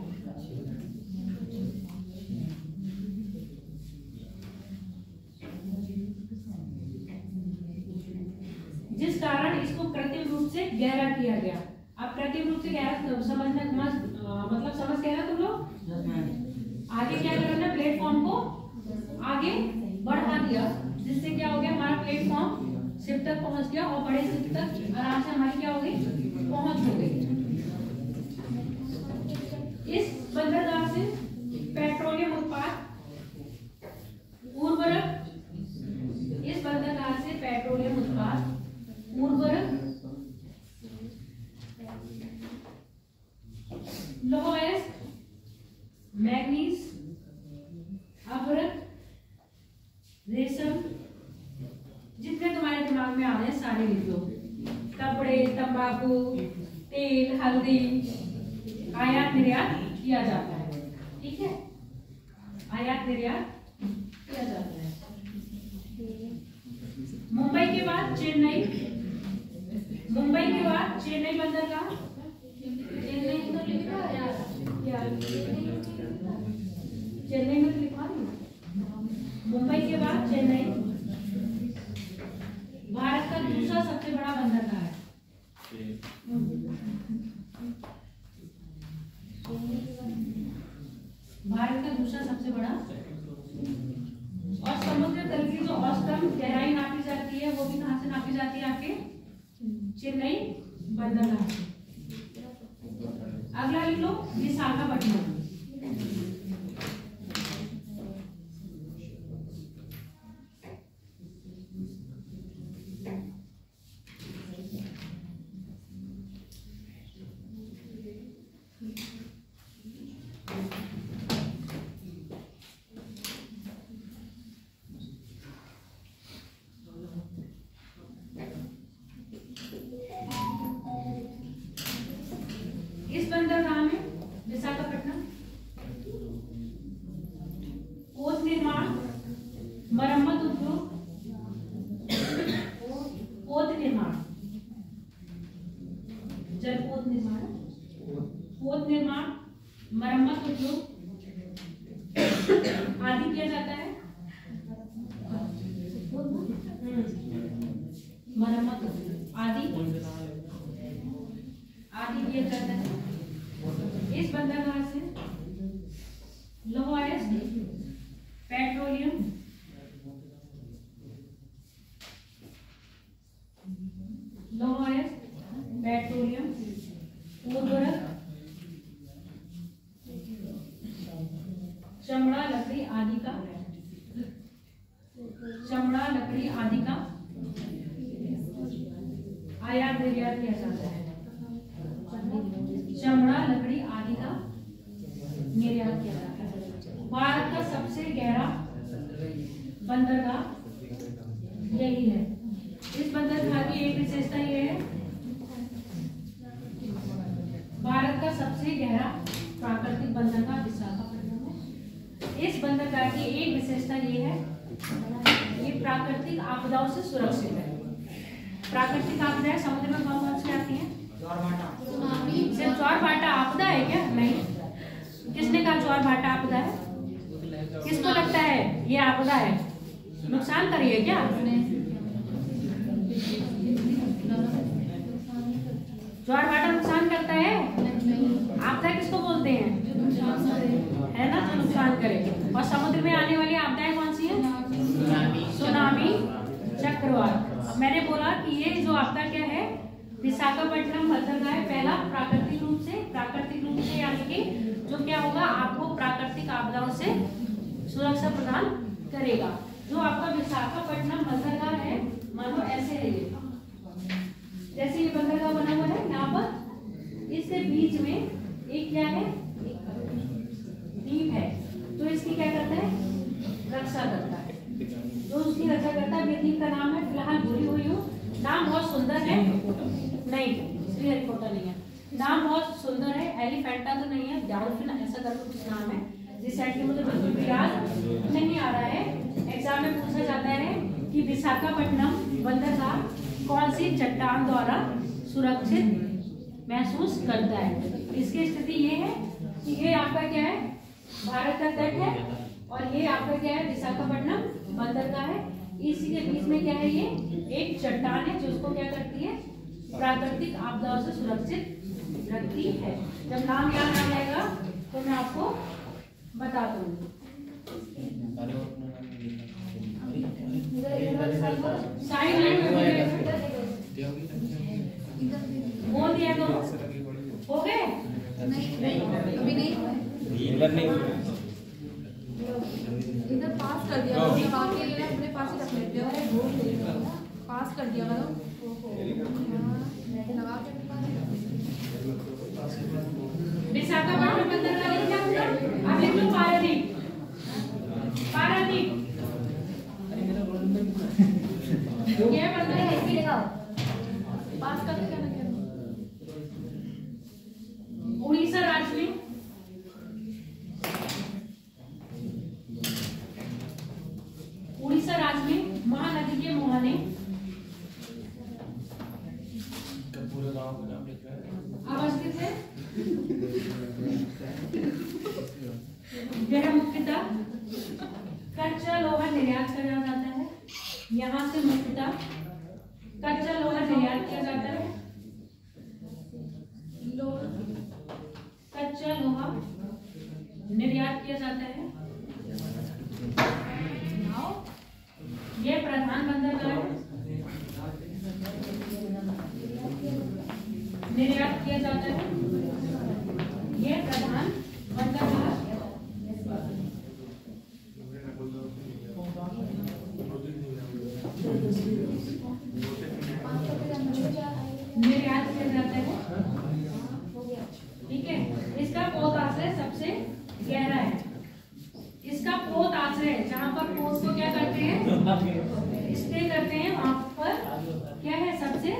जिस कारण इसको कृत्रिम रूप से गहरा किया गया। अब कृत्रिम रूप से गहरा समझना, मतलब समझ गए ना तुम लोग। आगे क्या करना, प्लेटफॉर्म को आगे बढ़ा दिया, जिससे क्या हो गया, हमारा प्लेटफॉर्म शिप तक पहुंच गया और बड़े शिप तक आराम से हमारी क्या हो गई, पहुंच हो गई। इस बंदरगाह से पेट्रोलियम उत्पाद, उर्वरक, इस बंदरगाह से पेट्रोलियम उत्पाद, उर्वरक, लौह अयस्क, मैग्नीज, अभ्रक, रेशम, जितने तुम्हारे दिमाग में आ रहे हैं सारे लिख लो। कपड़े, तंबाकू, तेल, हल्दी आयात निर्यात किया जाता है, ठीक है, आयात निर्यात किया जाता है। मुंबई के बाद चेन्नई, मुंबई के बाद चेन्नई बंदरगाह, चेन्नई तो लिखा है यार, चेन्नई में लिखा नहीं। मुंबई के बाद चेन्नई भारत का दूसरा सबसे बड़ा बंदरगाह है। भारत का दूसरा सबसे बड़ा, और समुद्र तल की जो औसतन गहराई नापी जाती है वो भी कहाँ से नापी जाती है, आपके चेन्नई बंदरगाह से। अगला लिख लो, विशाखापट्टनम। इस बंदरगाह में विशाखापट्टनम पोत निर्माण, मरम्मत उद्योग आदि किया जाता है। मरम्मत आदि किया जाता है। इस बंदरगाह से लौह अयस्क, पेट्रोलियम, उर्वरक, चमड़ा लकड़ी आदि का आयात निर्यात किया जाता है। चमड़ा लकड़ी आदि का निर्यात किया जाता है। भारत का सबसे गहरा बंदरगाह यही है। इस बंदरगाह की एक विशेषता ये है, भारत का सबसे गहरा प्राकृतिक बंदरगाह विशाखापट्टनम है। इस बंदरगाह की एक विशेषता ये है, ये प्राकृतिक आपदाओं से सुरक्षित है। प्राकृतिक आपदाएं समुद्र में कौन कौन सी आती हैं? सिर्फ ज्वार भाटा आपदा है क्या? नहीं। किसने कहा ज्वार भाटा आपदा है? किसको लगता है ये आपदा है? नुकसान कर रही है क्या? ज्वार भाटा नुकसान करता है? आपदा किसको बोलते हैं? है ना, जो नुकसान करे। और समुद्र में आने वाली आपदाएं कौन सी है? सुनामी, चक्रवात। अब मैंने बोला कि ये जो आपदा क्या है, विशाखापट्टनम बंदरगाह है पहला प्राकृतिक रूप से यानी कि जो क्या होगा, आपको प्राकृतिक आपदाओं से सुरक्षा प्रदान करेगा। जो आपका विशाखापट्टनम बंदरगाह है, मानो ऐसे है ये, जैसे ये बंदरगाह बना हुआ है यहाँ पर, इसके बीच में एक क्या है, द्वीप है। तो इसकी क्या करता है? रक्षा करता है। जो उसकी रक्षा करता है, द्वीप का नाम है, फिलहाल भूली हुई हूँ, नाम बहुत सुंदर है, नहीं श्रीहरिकोटा नहीं है, नाम बहुत सुंदर है, एलिफेंटा तो नहीं है, डॉल्फिन ऐसा करके कुछ नाम है, जिस साइड की मुझे बिल्कुल भी याद नहीं आ रहा है। एग्जाम में पूछा जाता है कि विशाखापट्टनम बंदरगाह कौन सी चट्टान द्वारा सुरक्षित महसूस करता है। इसकी स्थिति ये है कि ये आपका क्या है, भारत का तट है, और ये आपका क्या है, विशाखापट्टनम बंदरगाह है। इसी के बीच में क्या है, ये एक चट्टान है जो उसको क्या करती है, प्राकृतिक आपदाओं से सुरक्षित रखती है। जब नाम याद आ जाएगा तो मैं आपको बता दूंगी। साइड लाइन बोल दिया तो हो गए? नहीं अभी नहीं, इधर पास कर दिया, बाकी अपने पास ही रख लेते हो, पास कर दिया करो, लगा के विशाखापट्टनम बंदरगाह लिखना होगा। अब लिख लो पारादीप। ये बंदरगाह ऐसे लगाओ, पास करके क्या लगे? उड़ीसा राज्य में महानदी के मुहाने अवस्थित है। यह मुख्यतः कच्चा लोहा निर्यात किया जाता है। यहाँ से मुख्यतः कच्चा लोहा निर्यात किया जाता है। कच्चा लोहा निर्यात किया जाता है। यह प्रधान बंदरगाह है, निर्यात किया जाता है। यह प्रधान बंदरगाह निर्यात किया जाता है। ठीक है, इसका पोत आश्रय सबसे गहरा है। इसका पोत आश्रय जहाँ पर पोत को क्या करते हैं, स्टे करते हैं, वहां पर क्या है, सबसे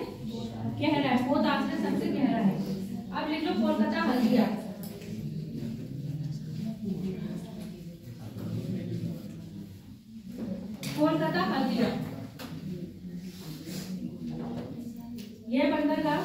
गहरा है। पोत आश्रय सबसे गहरा है। अब लिख लो कोलकाता हल्दिया। कोलकाता हल्दिया, यह बंदरगाह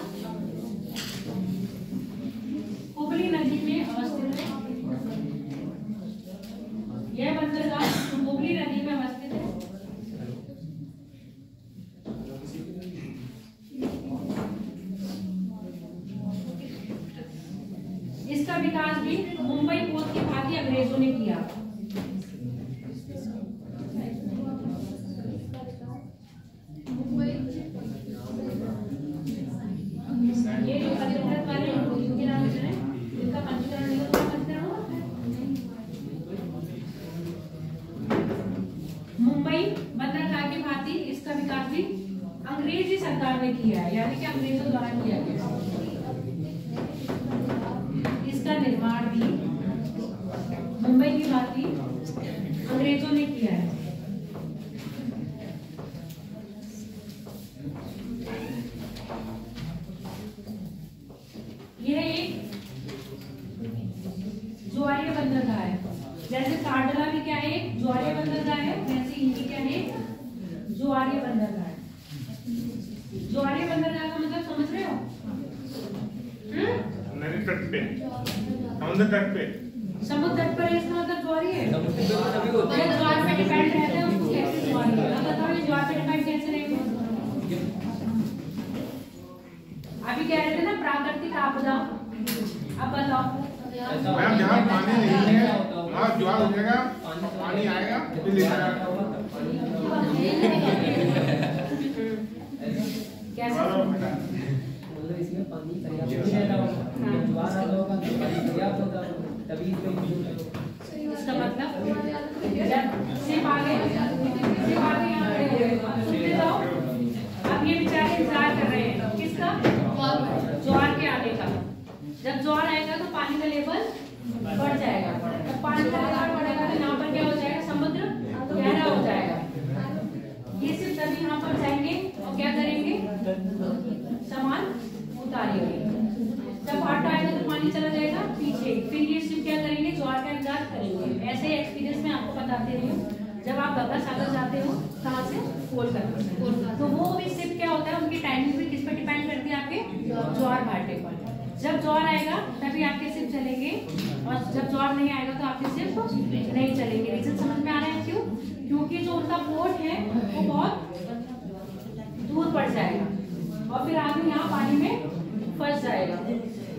इसका विकास भी मुंबई पोर्ट की भांति अंग्रेजों ने किया। ये जो पंजीकृत वाले इनके नाम से है, इनका पंजीकरण नहीं होता, पंजीकरण होता है। मुंबई बंदरगाह की भांति इसका विकास भी अंग्रेजी सरकार ने किया है, यानी कि अंग्रेजों द्वारा किया गया। इसका निर्माण भी मुंबई की भांति अंग्रेजों ने किया है। यह एक ज्वारीय बंदरगाह है। जैसे कांडला भी क्या है, ज्वारीय बंदरगाह है, वैसे इनकी क्या है, ज्वारीय बंदरगाह है। ज्वारीय बंदरगाह का मतलब समझ रहे हो? नदी तट पे, समुद्र तट पे, समुद्र तट पर इसका मतलब ज्वारीय है। ये ज्वार पे डिपेंड रहते हैं, उसको कैसे ज्वारीय है? अब बताओ ये ज्वार पे डिपेंड कैसे रहेंगे? अभी कह रहे थे ना प्राकृतिक आपदा, अब बताओ। मैम जहाँ पानी नहीं है वहाँ ज्वार हो जाएगा, पानी आएगा फिर ले जाएगा। कैसे? मतलब इसमें पानी पर्याप्त नहीं रहता होगा, ज्वार आ जाएगा तो पानी पर्याप्त होता होगा, तभी इसका मतलब जब सिर्फ आगे यहाँ खड़े हो गए, सुनते जाओ। अब ये बेचारे इंतजार कर रहे हैं किसका? ज्वार के आने का। जब ज्वार आएगा तो पानी का लेवल बढ़ जाएगा, जब पानी का लेवल बढ़ेगा तो यहाँ पर क्या हो जाएगा, समुद्र गहरा हो जाएगा। ये सिर्फ तभी यहाँ पर जाएंगे और क्या करेंगे, सामान उतारेंगे। जब आटा आएगा तो पानी चला जाएगा पीछे, फिर ये सिर्फ क्या करेंगे, ज्वार का इंतजार करेंगे। ऐसे एक्सपीरियंस में आपको बताते रही हूँ। जब आप गंगा सागर जाते हो कहाँ से, कोलकाता, तो वो भी सिर्फ क्या होता है, उनकी टाइमिंग भी किस पर डिपेंड करती है, आपके ज्वार भाटे पर। जब ज्वार आएगा तभी आपके सिर्फ चलेंगे, और जब ज्वार नहीं आएगा तो आपके सिर्फ नहीं चलेंगे। रीजन समझ में आ रहा है क्यों? क्योंकि जो उनका पोर्ट है वो बहुत दूर पड़ जाएगा और फिर आदमी यहाँ पानी में फंस जाएगा।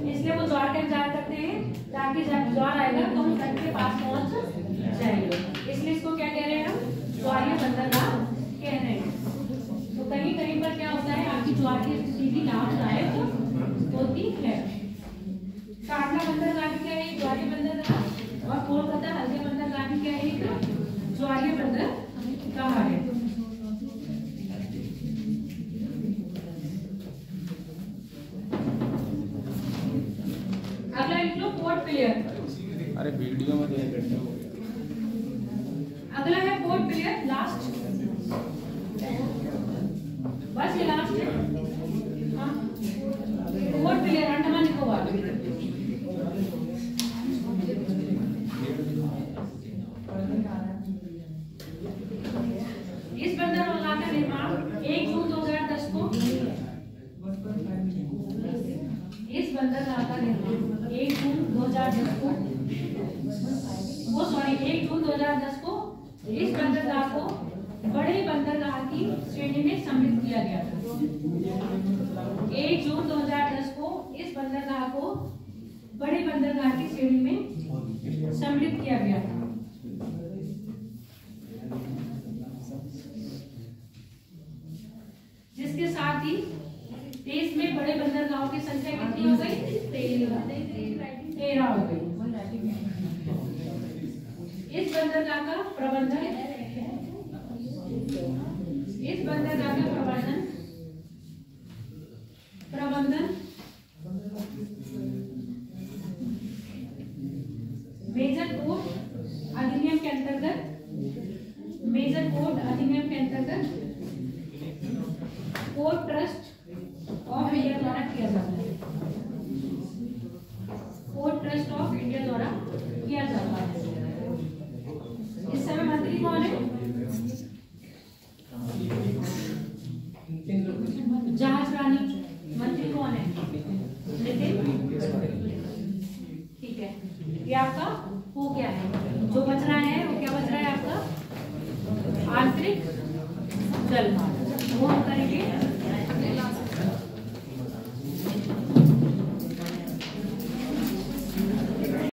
इसलिए वो ज्वार का इंतजार करते हैं ताकि जब ज्वार आएगा तो हम तट के पास पहुंच जाएंगे। इसलिए इसको क्या कह रहे हैं, हम ज्वारीय बंदरगाह कह रहे हैं। तो कहीं कहीं पर क्या होता है, आपकी ज्वार की स्थिति भी लाभदायक होती है। कांडला बंदरगाह भी क्या है, ज्वारीय बंदरगाह, और कोलकाता हल्दिया बंदरगाह भी क्या है, एक ज्वारीय बंदरगाह है। अगला लिख लो पोर्ट पिलियर। अरे वीडियो में देख करते हो। अगला है पोर्ट पिलियर, लास्ट, बस ये लास्ट है। हाँ, पोर्ट पिलियर अंडमान निकोबार। इस बंदरगाह का निर्माण 1 जून 2010 को, इस बंदरगाह का निर्माण 1 जून 2010 को, 1 जून 2010 को इस बंदरगाह को बड़े बंदरगाह की श्रेणी में सम्मिलित किया गया था। 1 जून 2010 को इस बंदरगाह को बड़े बंदरगाह की श्रेणी में सम्मिलित किया गया था। जिसके साथ ही देश में बड़े बंदरगाहों की संख्या कितनी हो गई, 13 हो गई। इस बंदरगाह का प्रबंधन, इस बंदरगाह का प्रबंधन मेजर पोर्ट अधिनियम के अंतर्गत, मेजर पोर्ट अधिनियम के अंतर्गत पोर्ट ट्रस्ट ऑफ इंडिया द्वारा किया जाता है। पोर्ट ट्रस्ट ऑफ इंडिया द्वारा किया जाता है। इस समय मंत्री कौन है, जहाज रानी। मंत्री कौन है, नितिन। ठीक है, ये आपका हो गया है। जो बच रहा है वो क्या बच रहा है, आपका आंतरिक जल।